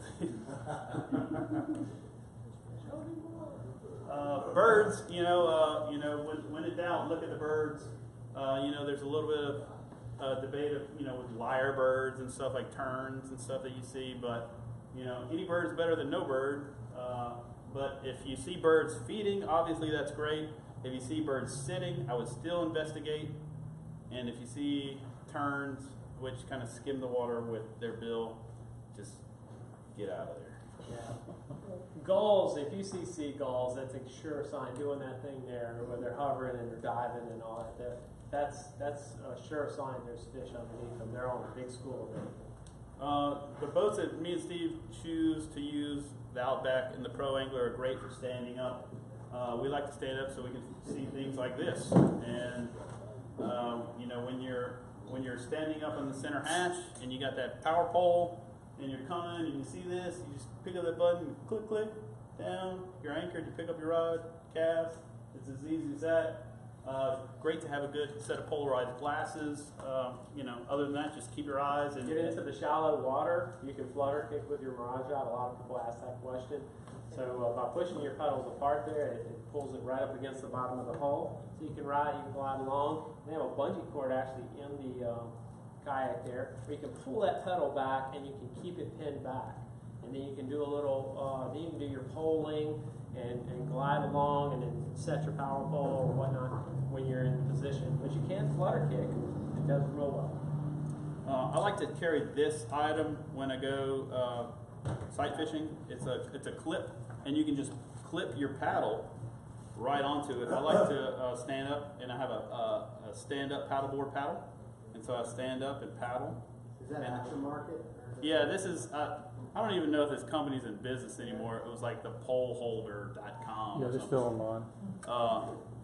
Birds, when in doubt, look at the birds. There's a little bit of debate of, with lyre birds and stuff like terns and stuff that you see, but, any bird's better than no bird. But if you see birds feeding, obviously that's great. If you see birds sitting, I would still investigate. And if you see terns, which kind of skim the water with their bill, just get out of there. Yeah. Gulls, if you see seagulls, that's a sure sign doing that thing there where they're hovering and they're diving and all that. That's a sure sign there's fish underneath them. They're on a big school of anything. The boats that me and Steve choose to use, the Outback and the Pro Angler, are great for standing up. We like to stand up so we can see things like this. And when you're standing up on the center hatch and you got that power pole and you're coming and you see this, you just pick up that button, click, click, down, you're anchored, you pick up your rod, cast. It's as easy as that. Great to have a good set of polarized glasses. Other than that, just keep your eyes and get into the shallow water. You can flutter kick with your mirage rod. A lot of people ask that question. So by pushing your pedals apart there, it pulls it right up against the bottom of the hull. So you can ride, you can glide along. They have a bungee cord actually in the kayak there, where you can pull that pedal back and you can keep it pinned back. And then you can do a little, then you can do your poling and glide along and then set your power pole or whatnot when you're in position. But you can flutter kick. It does real well. I like to carry this item when I go sight fishing. It's a clip, and you can just clip your paddle right onto it. I like to stand up, and I have a stand-up paddleboard paddle, and so I stand up and paddle. Is that aftermarket? Yeah, this is. I don't even know if this company's in business anymore. It was like the poleholder.com. Yeah, they're still online.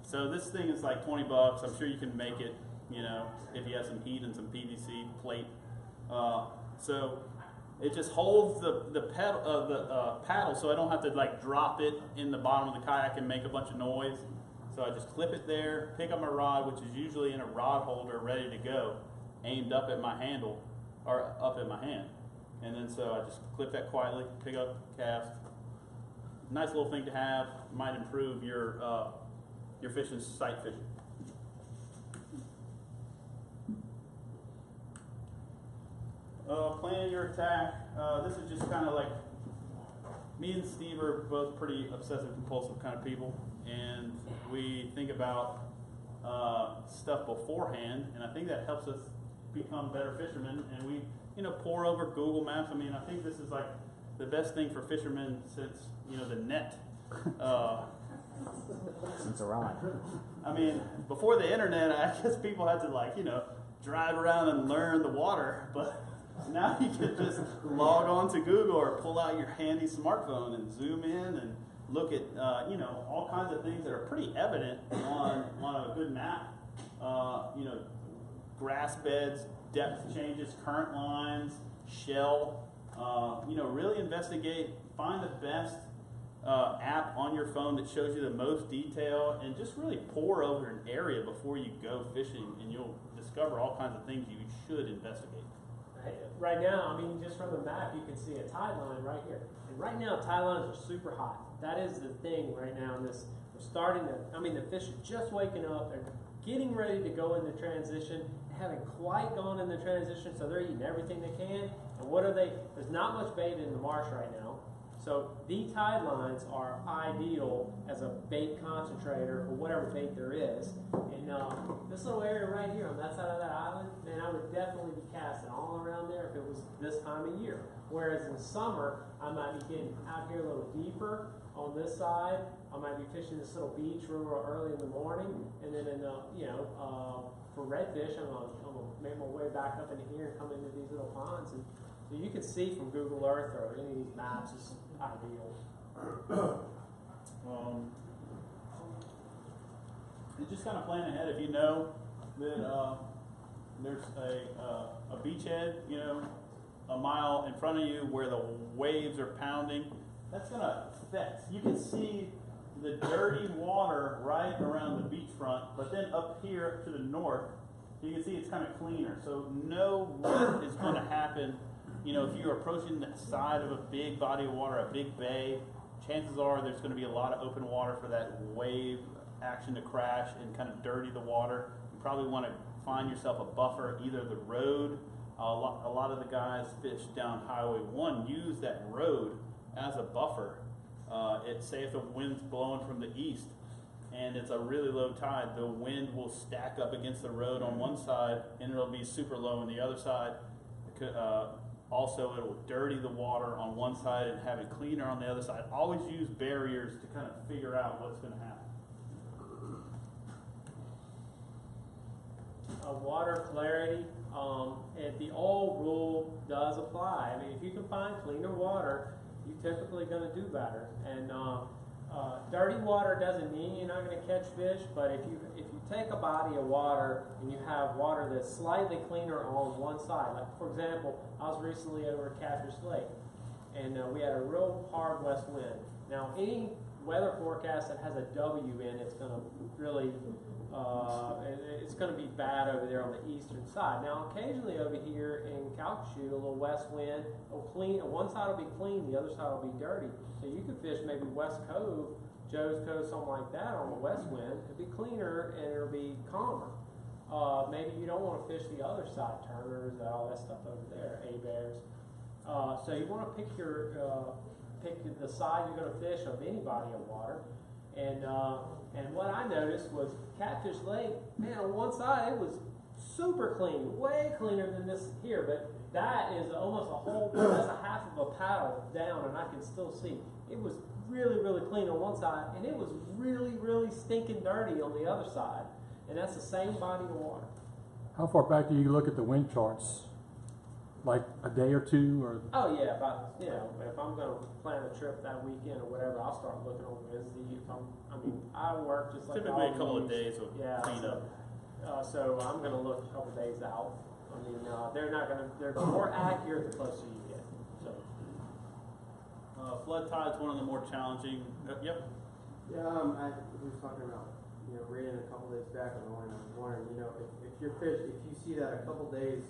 So this thing is like $20. I'm sure you can make it, if you have some heat and some PVC plate. So it just holds the paddle, so I don't have to like drop it in the bottom of the kayak and make a bunch of noise. So I just clip it there, pick up my rod, which is usually in a rod holder ready to go, aimed up at my handle or up at my hand. And then so I just clip that quietly, pick up, cast. Nice little thing to have. Might improve your fishing, sight fishing. Planning your attack. This is just kind of like, me and Steve are both pretty obsessive compulsive kind of people, and we think about stuff beforehand, and I think that helps us become better fishermen. And we pour over Google Maps. I mean, I think this is like the best thing for fishermen since, the net. Since a rod. I mean, before the internet, I guess people had to drive around and learn the water, but now you can just log on to Google or pull out your handy smartphone and zoom in and look at, all kinds of things that are pretty evident on a good map. Grass beds, depth changes, current lines, shell. Really investigate, find the best app on your phone that shows you the most detail, and just really pore over an area before you go fishing, and you'll discover all kinds of things you should investigate. Right now, just from the map, you can see a tide line right here. And right now, tide lines are super hot. That is the thing right now in this. We're starting to, the fish are just waking up. They're getting ready to go into transition. They haven't quite gone into transition, so they're eating everything they can. And what are they? There's not much bait in the marsh right now. So the tide lines are ideal as a bait concentrator for whatever bait there is. And this little area right here on that side of that island, man, I would definitely be casting all around there if it was this time of year. Whereas in summer, I might be getting out here a little deeper on this side. I might be fishing this little beach real early in the morning, and then for redfish, I'm gonna make my way back up into here and come into these little ponds. And so you can see from Google Earth or any of these maps, it's ideal. and just kind of plan ahead. If you know that there's a beachhead, you know, a mile in front of you where the waves are pounding, that's going to affect. You can see the dirty water right around the beachfront, but then up here to the north, you can see it's kind of cleaner. So know what is going to happen. You know, if you're approaching the side of a big body of water, a big bay, chances are there's going to be a lot of open water for that wave action to crash and kind of dirty the water. You probably want to find yourself a buffer, either the road. A lot of the guys fish down Highway 1 use that road as a buffer. Say if the wind's blowing from the east and it's a really low tide, the wind will stack up against the road on one side and it'll be super low on the other side. Also, it will dirty the water on one side and have it cleaner on the other side. Always use barriers to kind of figure out what's going to happen. Water clarity, if the old rule does apply. I mean, if you can find cleaner water, you're typically going to do better. And dirty water doesn't mean you're not going to catch fish, but if you take a body of water and you have water that's slightly cleaner on one side, like for example, I was recently over at Catfish Lake, and we had a real hard west wind. Now, any weather forecast that has a W in it's going to really it's going to be bad over there on the eastern side. Now, occasionally over here in Calcasieu, a little west wind will clean. One side will be clean, the other side will be dirty. So you could fish maybe West Cove, Joe's Cove, something like that on the west wind. It'll be cleaner and it'll be calmer. Maybe you don't want to fish the other side, Turners, all that stuff over there, A-bears. So you want to pick the side you're going to fish of any body of water. And what I noticed was Catfish Lake, man, on one side it was super clean, way cleaner than this here, but that is almost a whole, that's a half of a paddle down, and I can still see. It was really, really clean on one side, and it was really, really stinking dirty on the other side. And that's the same body of water. How far back do you look at the wind charts? Like a day or two, or? Oh yeah, about, you know, if I'm going to plan a trip that weekend or whatever, I'll start looking on Wednesday. I work just like typically a couple of days of cleanup. So I'm going to look a couple of days out. I mean, they're more accurate the closer you get. So. Flood tide's one of the more challenging. Yep. Yeah, I was talking about, you know, reading a couple days back on the line. I was wondering, you know, if your fish, if you see that a couple days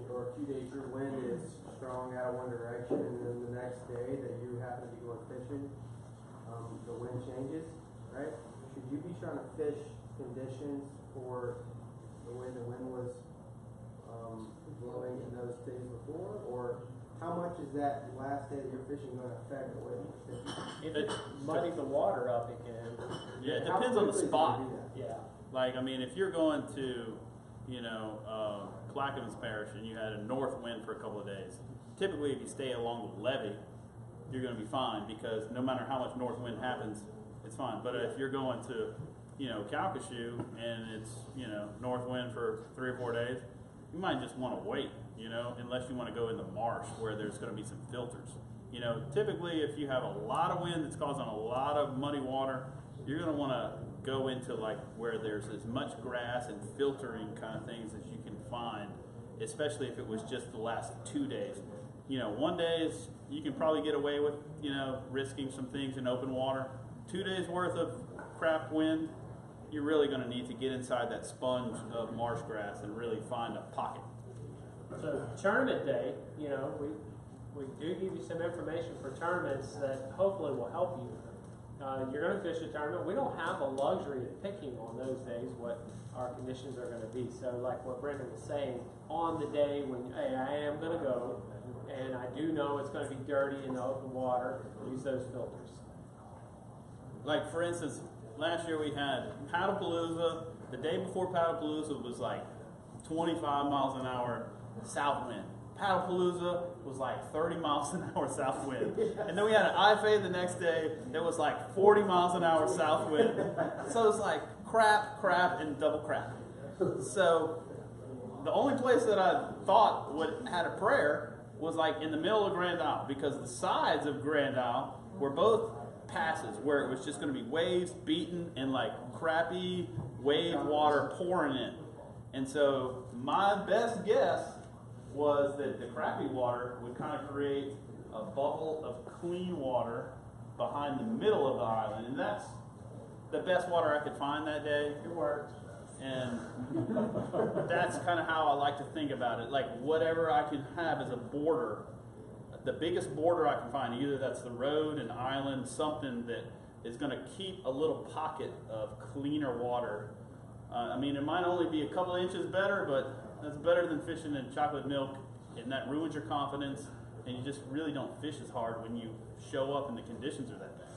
or a few days your wind is strong out of one direction, and then the next day that you happen to be going fishing, the wind changes, right? Should you be trying to fish conditions for the way the wind was blowing in those days before, or how much is that last day that you're fishing going to affect the way you're fishing? If it's muddying the water up, it can. Yeah, it depends on the spot. Yeah. Like, I mean, if you're going to, you know, Clackamas Parish and you had a north wind for a couple of days, typically if you stay along the levee, you're going to be fine, because no matter how much north wind happens, it's fine. But if you're going to, you know, Calcasieu and it's, you know, north wind for 3 or 4 days, you might just want to wait, you know, unless you want to go in the marsh where there's going to be some filters. You know, typically if you have a lot of wind that's causing a lot of muddy water, you're going to want to go into like where there's as much grass and filtering kind of things as you can find, especially if it was just the last 2 days. You know, 1 day you can probably get away with, you know, risking some things in open water. 2 days worth of crap wind, you're really going to need to get inside that sponge of marsh grass and really find a pocket. So tournament day, you know, we do give you some information for tournaments that hopefully will help you. You're going to fish a tournament. We don't have the luxury of picking on those days what our conditions are going to be. So like what Brendon was saying, on the day when, hey, I am going to go, and I do know it's going to be dirty in the open water, use those filters. Like, for instance, last year we had Paddlepalooza. The day before Paddlepalooza was like 25 miles an hour south wind. Paddlepalooza was like 30 miles an hour south wind. And then we had an IFA the next day that was like 40 miles an hour south wind. So it was like crap, and double crap. So the only place that I thought had a prayer was like in the middle of Grand Isle, because the sides of Grand Isle were both passes where it was just going to be waves beating and like crappy wave water pouring in. And so my best guess was that the crappy water would kind of create a bubble of clean water behind the middle of the island, and that's the best water I could find that day. It worked. And that's kind of how I like to think about it. Like whatever I can have as a border, the biggest border I can find, either that's the road, an island, something that is going to keep a little pocket of cleaner water. I mean, it might only be a couple inches better, but that's better than fishing in chocolate milk, and that ruins your confidence, and you just really don't fish as hard when you show up and the conditions are that bad.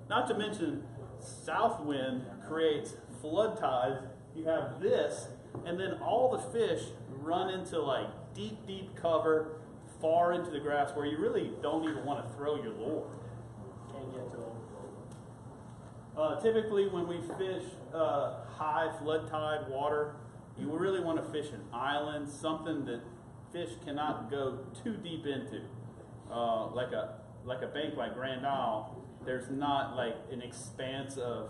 Not to mention, south wind creates flood tides. You have this, and then all the fish run into like deep, deep cover, far into the grass where you really don't even want to throw your lure. Can't get to them. Typically, when we fish high flood tide water, you really want to fish an island, something that fish cannot go too deep into. Like a bank like Grand Isle, there's not like an expanse of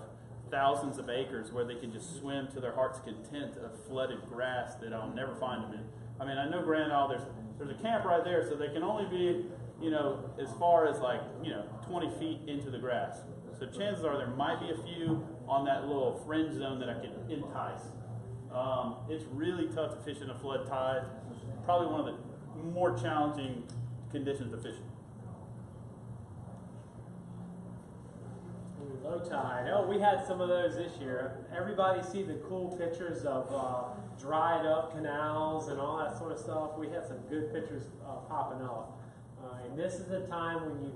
thousands of acres where they can just swim to their heart's content of flooded grass that I'll never find them in. I mean, I know Grand Isle, there's a camp right there, so they can only be, you know, as far as like, you know, 20 feet into the grass. So chances are there might be a few on that little fringe zone that I can entice. It's really tough to fish in a flood tide. Probably one of the more challenging conditions to fish in. Low tide. Oh, we had some of those this year. Everybody see the cool pictures of dried up canals and all that sort of stuff. We had some good pictures popping up. And this is the time when you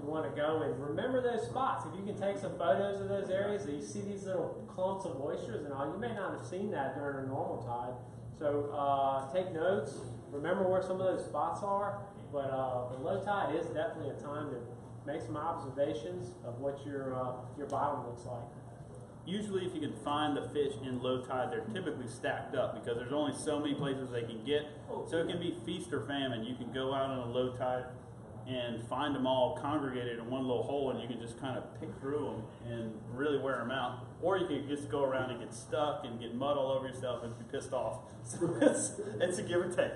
want to go and remember those spots. If you can take some photos of those areas, you see these little clumps of oysters and all. You may not have seen that during a normal tide. So take notes. Remember where some of those spots are. But the low tide is definitely a time to make some observations of what your bottom looks like. Usually if you can find the fish in low tide, they're typically stacked up because there's only so many places they can get. So it can be feast or famine. You can go out on a low tide and find them all congregated in one little hole, and you can just kind of pick through them and really wear them out. Or you can just go around and get stuck and get mud all over yourself and be pissed off. So it's a give or take.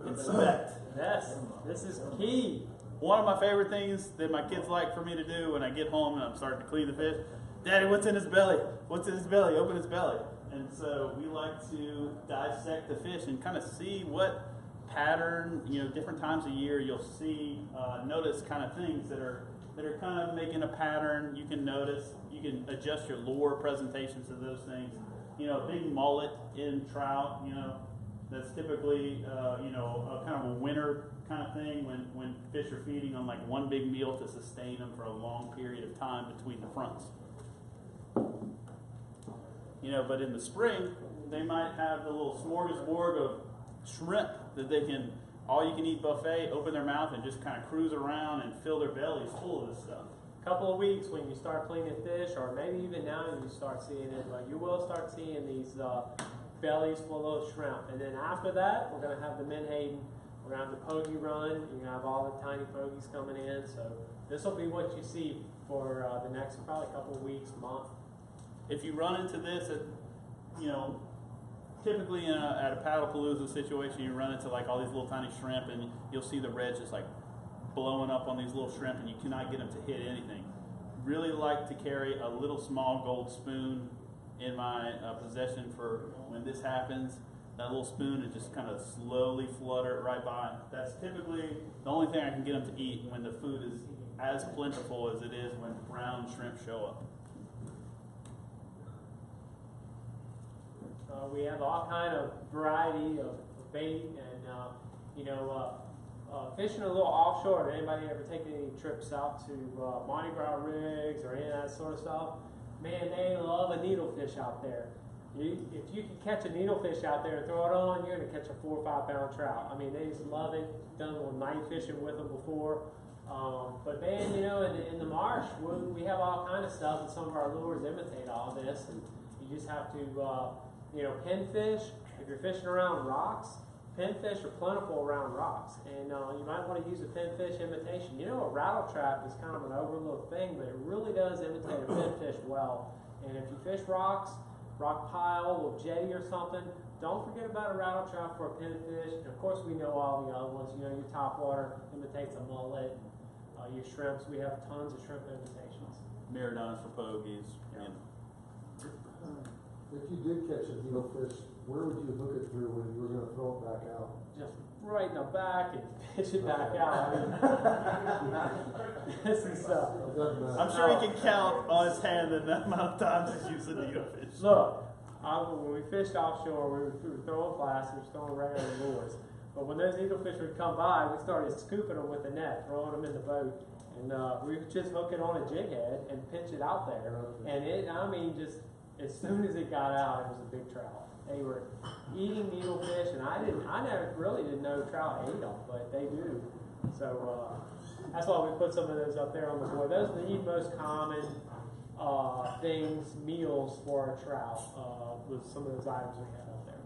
Inspect. Yes, this is key. One of my favorite things that my kids like for me to do when I get home and I'm starting to clean the fish, Daddy, what's in his belly? What's in his belly? Open his belly. And so we like to dissect the fish and kind of see what pattern, you know, different times of year you'll see, notice kind of things that are kind of making a pattern. You can notice, you can adjust your lure presentations to those things. You know, a big mullet in trout, you know, that's typically, you know, kind of a winter kind of thing when fish are feeding on like one big meal to sustain them for a long period of time between the fronts. You know, but in the spring, they might have the little smorgasbord of shrimp that they can, all you can eat buffet, open their mouth and just kind of cruise around and fill their bellies full of this stuff. Couple of weeks when you start cleaning fish, or maybe even now you start seeing it, but you will start seeing these bellies full of shrimp. And then after that, we're going to have the menhaden, we're going to have the pogie run, you're going to have all the tiny pogies coming in. So this will be what you see for the next probably couple of weeks, month. If you run into this, you know, typically at a paddle-palooza situation, you run into like all these little tiny shrimp and you'll see the red just like blowing up on these little shrimp and you cannot get them to hit anything. Really like to carry a little small gold spoon in my possession for when this happens. That little spoon and just kind of slowly flutter it right by. That's typically the only thing I can get them to eat when the food is as plentiful as it is when brown shrimp show up. We have all kind of variety of bait and, you know, fishing a little offshore. Anybody ever taken any trips out to Mardi Gras rigs or any of that sort of stuff? Man, they love a needlefish out there. If you can catch a needlefish out there and throw it on, you're going to catch a 4 or 5 pound trout. I mean, they just love it. Done a little night fishing with them before. But man, you know, in the marsh, we have all kind of stuff, and some of our lures imitate all this. And you just have to, you know, pinfish. If you're fishing around rocks, pinfish are plentiful around rocks, and you might want to use a pinfish imitation. You know, a rattle trap is kind of an overlooked thing, but it really does imitate a pinfish well. And if you fish rocks, rock pile, or jetty or something, don't forget about a rattle trap for a pinfish. And of course, we know all the other ones. You know, your topwater imitates a mullet. Your shrimps, we have tons of shrimp imitations. Mirrodons for pogies. Yeah. If you did catch a needlefish, where would you hook it through when you were gonna throw it back out? Just right in the back and pitch it back out. I mean, this is It doesn't matter. I'm sure he can count on his hand the amount of times he's used a needlefish. look. When we fished offshore, we were throwing plastics, throwing regular lures. But when those needlefish would come by, we started scooping them with the net, throwing them in the boat, and we would just hook it on a jig head and pitch it out there. And just as soon as it got out, it was a big trout. They were eating needlefish, and I never really didn't know trout ate them, but they do. So that's why we put some of those up there on the board. Those are the most common meals for a trout, with some of those items we had up there.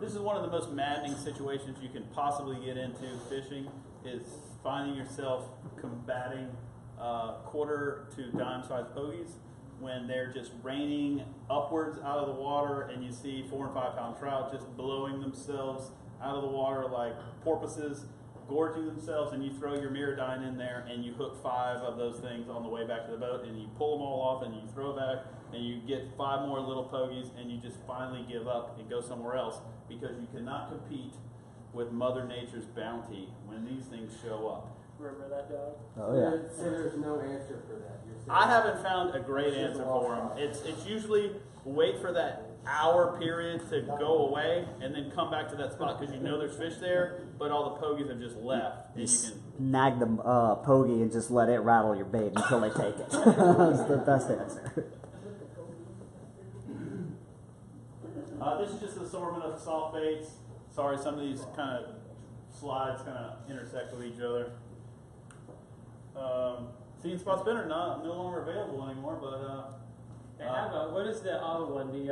This is one of the most maddening situations you can possibly get into fishing, is finding yourself combating quarter to dime sized pogies when they're just raining upwards out of the water, and you see 4 and 5 pound trout just blowing themselves out of the water like porpoises, gorging themselves, and you throw your mirrodine in there and you hook 5 of those things on the way back to the boat, and you pull them all off and you throw it back, and you get 5 more little pogies, and you just finally give up and go somewhere else, because you cannot compete with Mother Nature's bounty when these things show up. Remember that, Doug? Oh yeah. So there's no answer for that. You're saying I haven't found a great answer for them. It's usually wait for that hour period to go away and then come back to that spot because you know there's fish there, but all the pogies have just left. And you can Snag the pogie and just let it rattle your bait until they take it. That's the best answer. This is just an assortment of soft baits. Sorry, some of these kind of slides kind of intersect with each other. Seeing Spot Spinner no longer available anymore, but They have what is the other one? The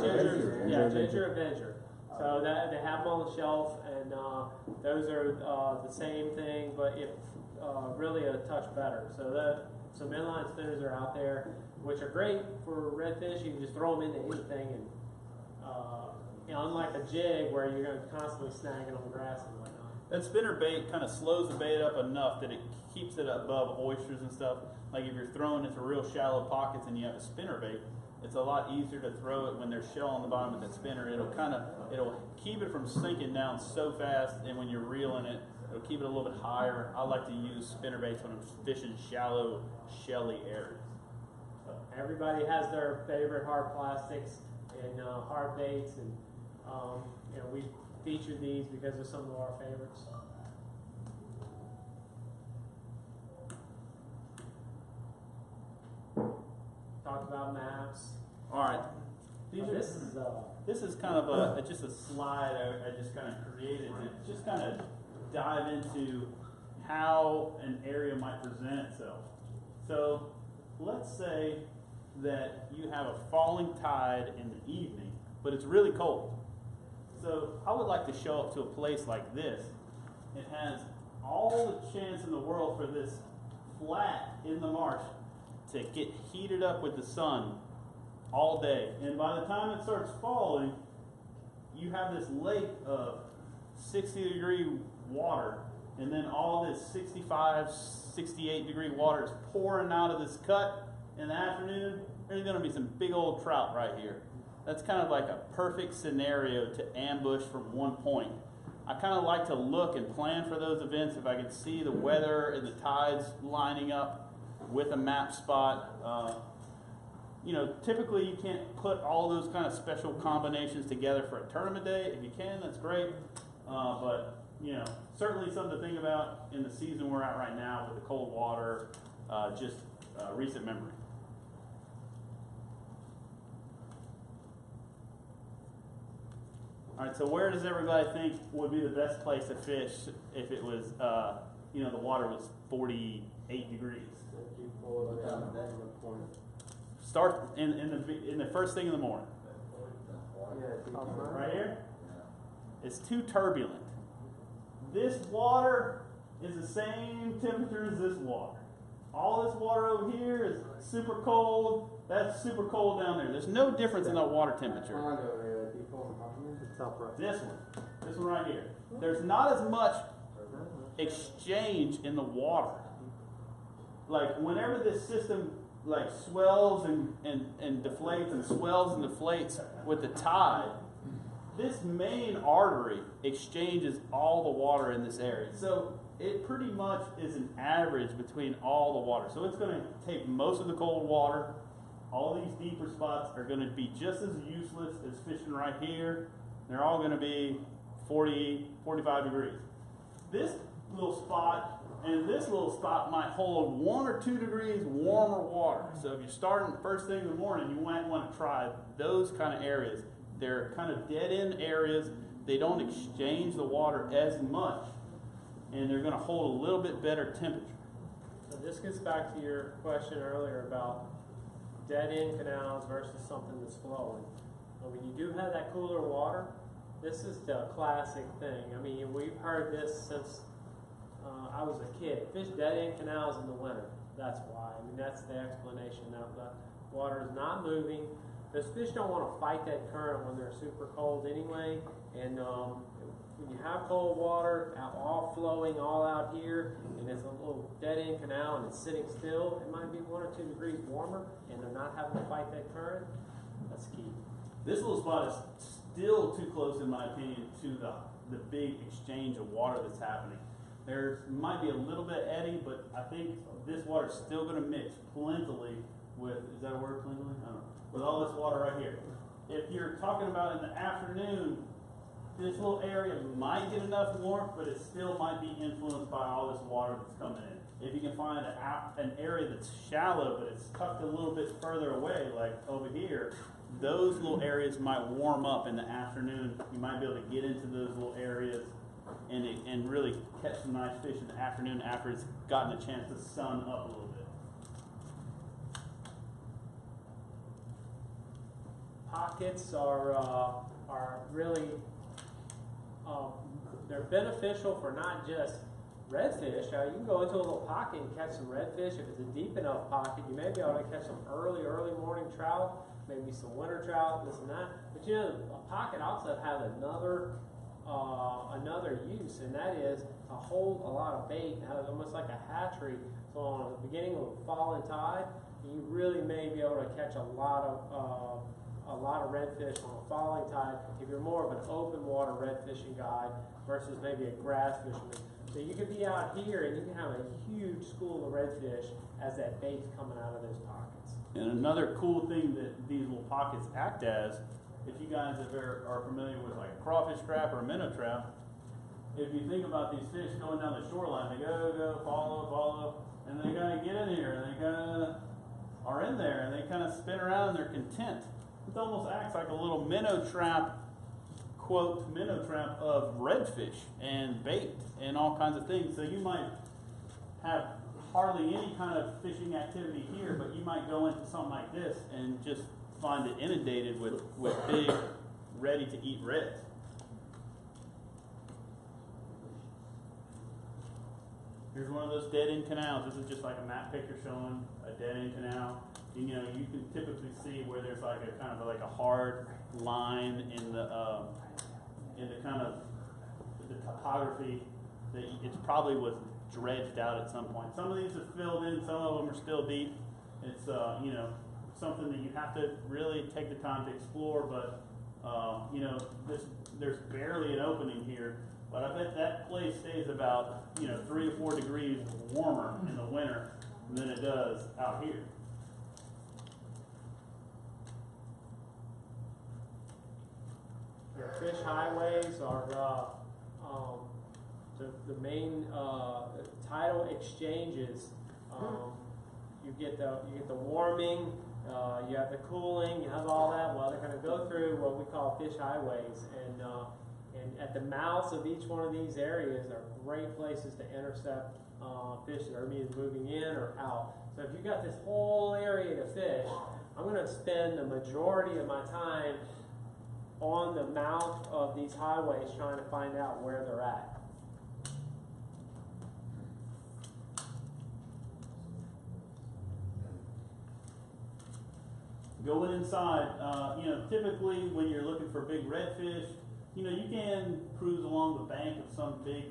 Ginger Ginger Avenger. So that they have them on the shelf, and those are the same thing, but if really a touch better. So some inline spinners are out there, which are great for redfish. You can just throw them into anything, and unlike a jig where you're going to constantly snagging on grass and whatnot. that spinner bait kind of slows the bait up enough that it keeps it above oysters and stuff. Like if you're throwing into real shallow pockets and you have a spinner bait, it's a lot easier to throw it when there's shell on the bottom of that spinner. It'll keep it from sinking down so fast, and when you're reeling it, it'll keep it a little bit higher. I like to use spinner baits when I'm fishing shallow, shelly areas. So everybody has their favorite hard plastics and hard baits, and we featured these because of some of our favorites. Talk about maps. All right. This is kind of just a slide I just kind of created to just kind of dive into how an area might present itself. So let's say that you have a falling tide in the evening, but it's really cold. So I would like to show up to a place like this. It has all the chance in the world for this flat in the marsh to get heated up with the sun all day. And by the time it starts falling, you have this lake of 60-degree water, and then all this 65, 68-degree water is pouring out of this cut in the afternoon. There's going to be some big old trout right here. That's kind of like a perfect scenario to ambush from one point. I kind of like to look and plan for those events if I can see the weather and the tides lining up with a map spot. Typically you can't put all those kind of special combinations together for a tournament day. If you can, that's great. But certainly something to think about in the season we're at right now with the cold water, just recent memory. All right, so where does everybody think would be the best place to fish if it was, the water was 48 degrees? Start in the first thing in the morning. Right here? It's too turbulent. This water is the same temperature as this water. All this water over here is super cold. That's super cold down there. There's no difference in the water temperature. This one right here. There's not as much exchange in the water. Like whenever this system like swells and deflates and swells and deflates with the tide, this main artery exchanges all the water in this area. So it pretty much is an average between all the water. So it's going to take most of the cold water. All these deeper spots are going to be just as useless as fishing right here. They're all going to be 40, 45 degrees. This little spot and this little spot might hold 1 or 2 degrees warmer water. So if you're starting first thing in the morning, you might want to try those kind of areas. They're kind of dead-end areas. They don't exchange the water as much, and they're going to hold a little bit better temperature. So this gets back to your question earlier about dead-end canals versus something that's flowing. But when you do have that cooler water, this is the classic thing. I mean, we've heard this since I was a kid. Fish dead-end canals in the winter. That's why. I mean, that's the explanation. Now, the water is not moving. Those fish don't want to fight that current when they're super cold anyway. And when you have cold water, all flowing all out here, and it's a little dead-end canal and it's sitting still, it might be 1 or 2 degrees warmer, and they're not having to fight that current. That's key. This little spot is still too close, in my opinion, to the big exchange of water that's happening. There might be a little bit eddy, but I think this water is still going to mix plentifully with, is that a word, plentifully? I don't know. With all this water right here. If you're talking about in the afternoon, this little area might get enough warmth, but it still might be influenced by all this water that's coming in. If you can find an area that's shallow, but it's tucked a little bit further away, like over here, those little areas might warm up in the afternoon. You might be able to get into those little areas and really catch some nice fish in the afternoon after it's gotten a chance to sun up a little bit. Pockets are really they're beneficial for not just redfish. You can go into a little pocket and catch some redfish. If it's a deep enough pocket, you may be able to catch some early morning trout, maybe some winter trout, this and that. But you know, a pocket also has another use, and that is to hold a lot of bait. It has almost like a hatchery. So on the beginning of a falling tide, you really may be able to catch a lot of redfish on a falling tide if you're more of an open water redfishing guide versus maybe a grass fisherman. So you could be out here and you can have a huge school of redfish as that bait's coming out of those pockets. And another cool thing that these little pockets act as, if you guys are familiar with like a crawfish trap or a minnow trap, if you think about these fish going down the shoreline, they go, follow, and they kind of get in here and they kind of are in there and they kind of spin around and they're content. It almost acts like a little minnow trap, quote, minnow trap of redfish and bait and all kinds of things. So you might have hardly any kind of fishing activity here, but you might go into something like this and just find it inundated with big, ready-to-eat reds. Here's one of those dead-end canals. This is just like a map picture showing a dead-end canal. And, you know, you can typically see where there's like a kind of like a hard line in the kind of the topography that it's probably was dredged out at some point. Some of these are filled in, some of them are still deep. It's you know, something that you have to really take the time to explore. But you know, there's barely an opening here. But I bet that place stays about, you know, 3 or 4 degrees warmer in the winter than it does out here. Yeah, fish highways are the main tidal exchanges. You get the warming, you have the cooling, you have all that. Well, they're going to go through what we call fish highways, and at the mouths of each one of these areas are great places to intercept fish that are either moving in or out. So if you've got this whole area to fish, I'm going to spend the majority of my time on the mouth of these highways trying to find out where they're at. Going inside, typically when you're looking for big redfish, you can cruise along the bank of some big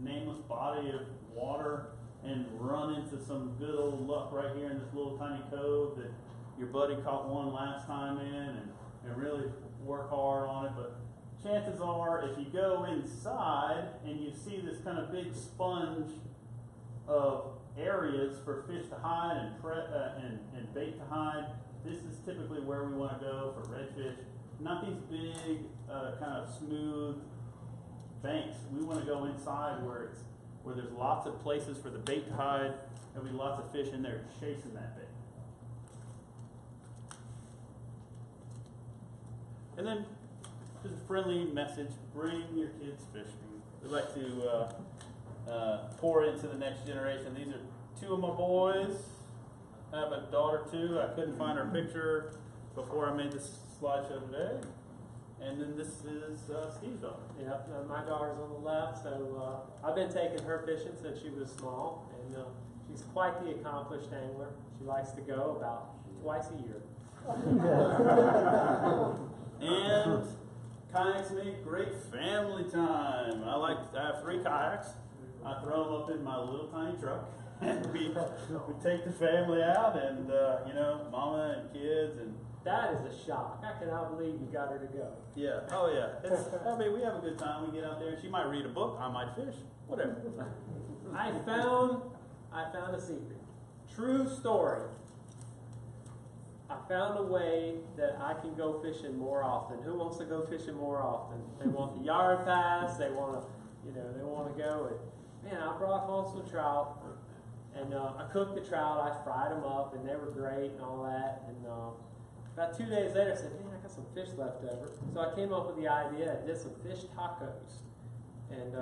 nameless body of water and run into some good old luck right here in this little tiny cove that your buddy caught one last time in and really work hard on it. But chances are, if you go inside and you see this kind of big sponge of areas for fish to hide and bait to hide, this is typically where we want to go for redfish. Not these big, kind of smooth banks. We want to go inside where there's lots of places for the bait to hide. There'll be lots of fish in there chasing that bait. And then, just a friendly message: bring your kids fishing. We like to pour into the next generation. These are two of my boys. I have a daughter too. I couldn't find her picture before I made this slideshow today. And then this is Steve's daughter. Yeah, my daughter's on the left, so I've been taking her fishing since she was small, and she's quite the accomplished angler. She likes to go about twice a year. And kayaks make great family time. I have 3 kayaks. I throw them up in my little tiny truck, and we take the family out, and mama and kids and. That is a shock. I cannot believe you got her to go. Yeah. Oh yeah. We have a good time. We get out there. She might read a book. I might fish. Whatever. I found a secret. True story. I found a way that I can go fishing more often. Who wants to go fishing more often? They want the yard pass. They want to, they want to go. And man, I brought home some trout, and I cooked the trout. I fried them up, and they were great and all that. And about 2 days later, I said, man, I got some fish left over. So I came up with the idea. I did some fish tacos. And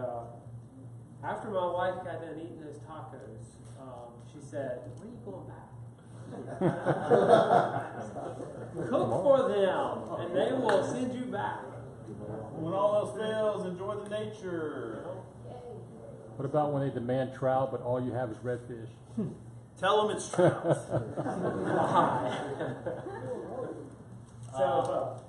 after my wife got done eating those tacos, she said, when are you going back? Cook for them, and they will send you back. When all else fails, enjoy the nature. What about when they demand trout, but all you have is redfish? Tell them it's trout. So,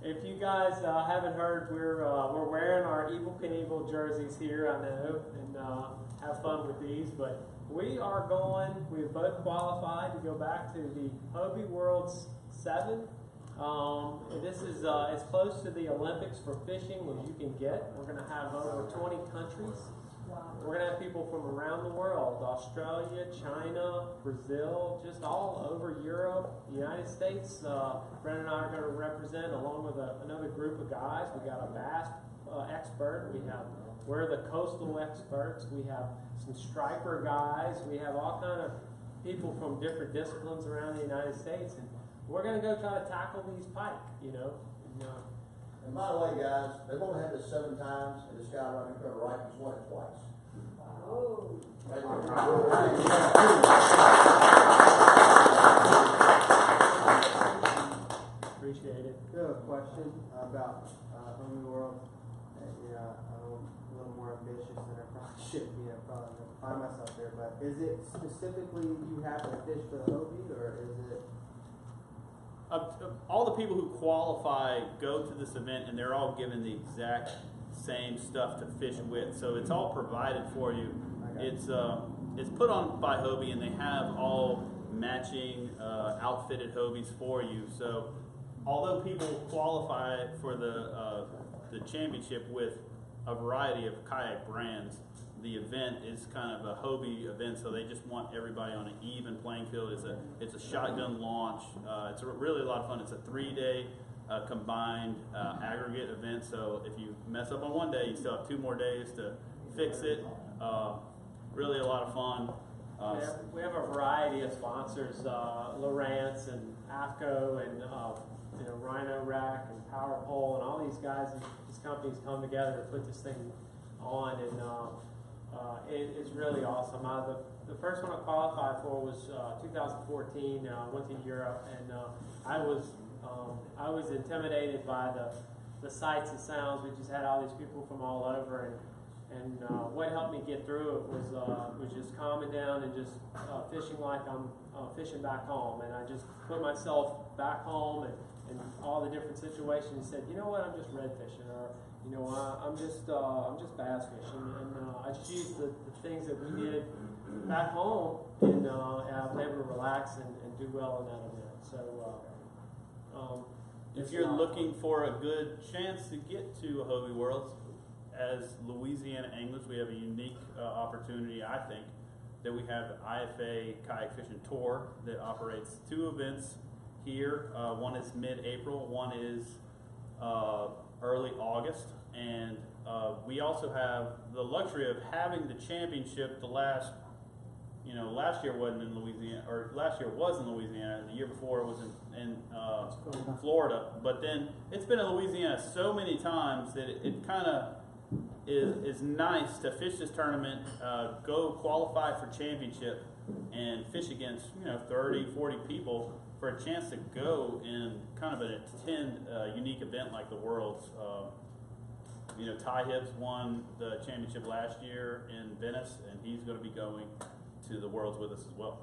if you guys haven't heard, we're wearing our Evel Knievel jerseys here, I know, and have fun with these. But we've both qualified to go back to the Hobie Worlds 7. This is as close to the Olympics for fishing as you can get. We're going to have over 20 countries. We're going to have people from around the world: Australia, China, Brazil, just all over Europe, the United States. Brendon and I are going to represent, along with another group of guys. We got a bass expert. We're the coastal experts. We have some striper guys. We have all kind of people from different disciplines around the United States, and we're going to go try to tackle these pike. And by the way, guys, they've only had this 7 times, and this guy right in front of the right has won it twice. Oh. Appreciate it. I have a question about Hobie World. I'm a little more ambitious than I probably should be. I probably don't find myself there. But is it specifically you have to fish for the Hobie, or is it? All the people who qualify go to this event, and they're all given the exact same stuff to fish with. So it's all provided for you. It's put on by Hobie, and they have all matching outfitted Hobies for you. So although people qualify for the championship with a variety of kayak brands, the event is kind of a Hobie event, so they just want everybody on an even playing field. It's a shotgun launch. It's really a lot of fun. It's a 3-day combined aggregate event, so if you mess up on one day, you still have 2 more days to fix it. Really a lot of fun. We have a variety of sponsors: Lowrance and AFCO and Rhino Rack and Power Pole, and all these guys. These companies come together to put this thing on, and it's really awesome. The first one I qualified for was 2014. I went to Europe, and I was I was intimidated by the sights and sounds. We just had all these people from all over, and what helped me get through it was just calming down and just fishing like I'm fishing back home. And I just put myself back home and all the different situations and said, you know what, I'm just red fishing, or you know, I'm just bass fishing, and I just used the things that we did back home, and I was able to relax and do well in that event. So if you're looking for a good chance to get to a Hobie Worlds, as Louisiana anglers, we have a unique opportunity, I think, that we have the IFA Kayak Fishing Tour that operates 2 events here. One is mid-April, one is early August, and we also have the luxury of having the championship last year wasn't in Louisiana, or last year was in Louisiana, and the year before it was in Florida, but then it's been in Louisiana so many times that it kind of is nice to fish this tournament, go qualify for championship, and fish against 30, 40 people for a chance to go in kind of an attend unique event like the Worlds. Ty Hibbs won the championship last year in Venice, and he's going to be going to the Worlds with us as well.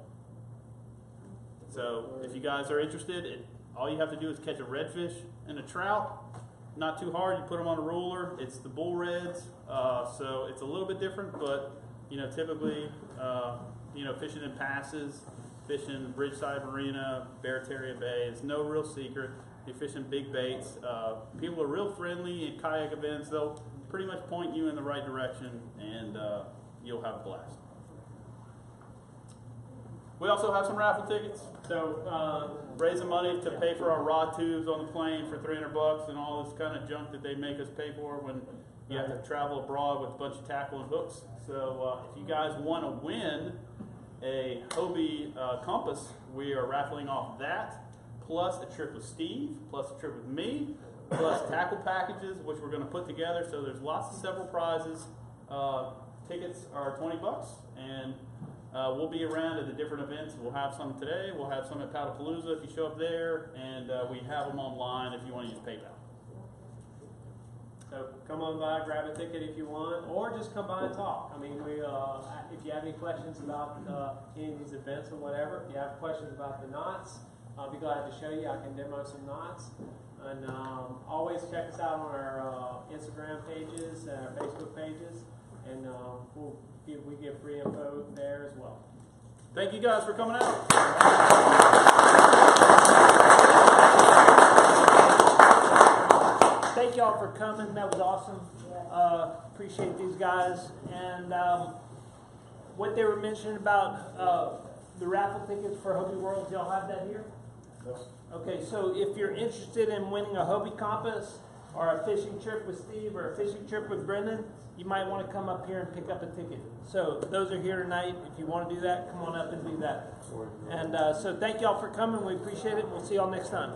So if you guys are interested, all you have to do is catch a redfish and a trout. Not too hard. You put them on a ruler. It's the bull reds, so it's a little bit different, but typically fishing in passes, fishing Bridgeside Marina, Barataria Bay. It's no real secret. You're fishing big baits. People are real friendly at kayak events. They'll pretty much point you in the right direction, and you'll have a blast. We also have some raffle tickets. So raising money to pay for our rod tubes on the plane for $300 and all this kind of junk that they make us pay for when you have to travel abroad with a bunch of tackle and hooks. So if you guys want to win a Hobie compass, we are raffling off that, plus a trip with Steve, plus a trip with me, plus tackle packages, which we're going to put together. So there's lots of several prizes. Tickets are $20, and we'll be around at the different events. We'll have some today. We'll have some at Powderpalooza if you show up there, and we have them online if you want to use PayPal. So come on by, grab a ticket if you want, or just come by and talk. I mean, if you have any questions about any of these events or whatever, if you have questions about the knots, I'll be glad to show you. I can demo some knots. And always check us out on our Instagram pages and our Facebook pages, and we give free info there as well. Thank you guys for coming out. Thank y'all for coming. That was awesome. Appreciate these guys. And what they were mentioning about the raffle tickets for Hobie Worlds, y'all have that here? Yes. Okay, so if you're interested in winning a Hobie compass or a fishing trip with Steve or a fishing trip with Brendan, you might want to come up here and pick up a ticket. So those are here tonight. If you want to do that, come on up and do that. And so thank y'all for coming. We appreciate it. We'll see y'all next time.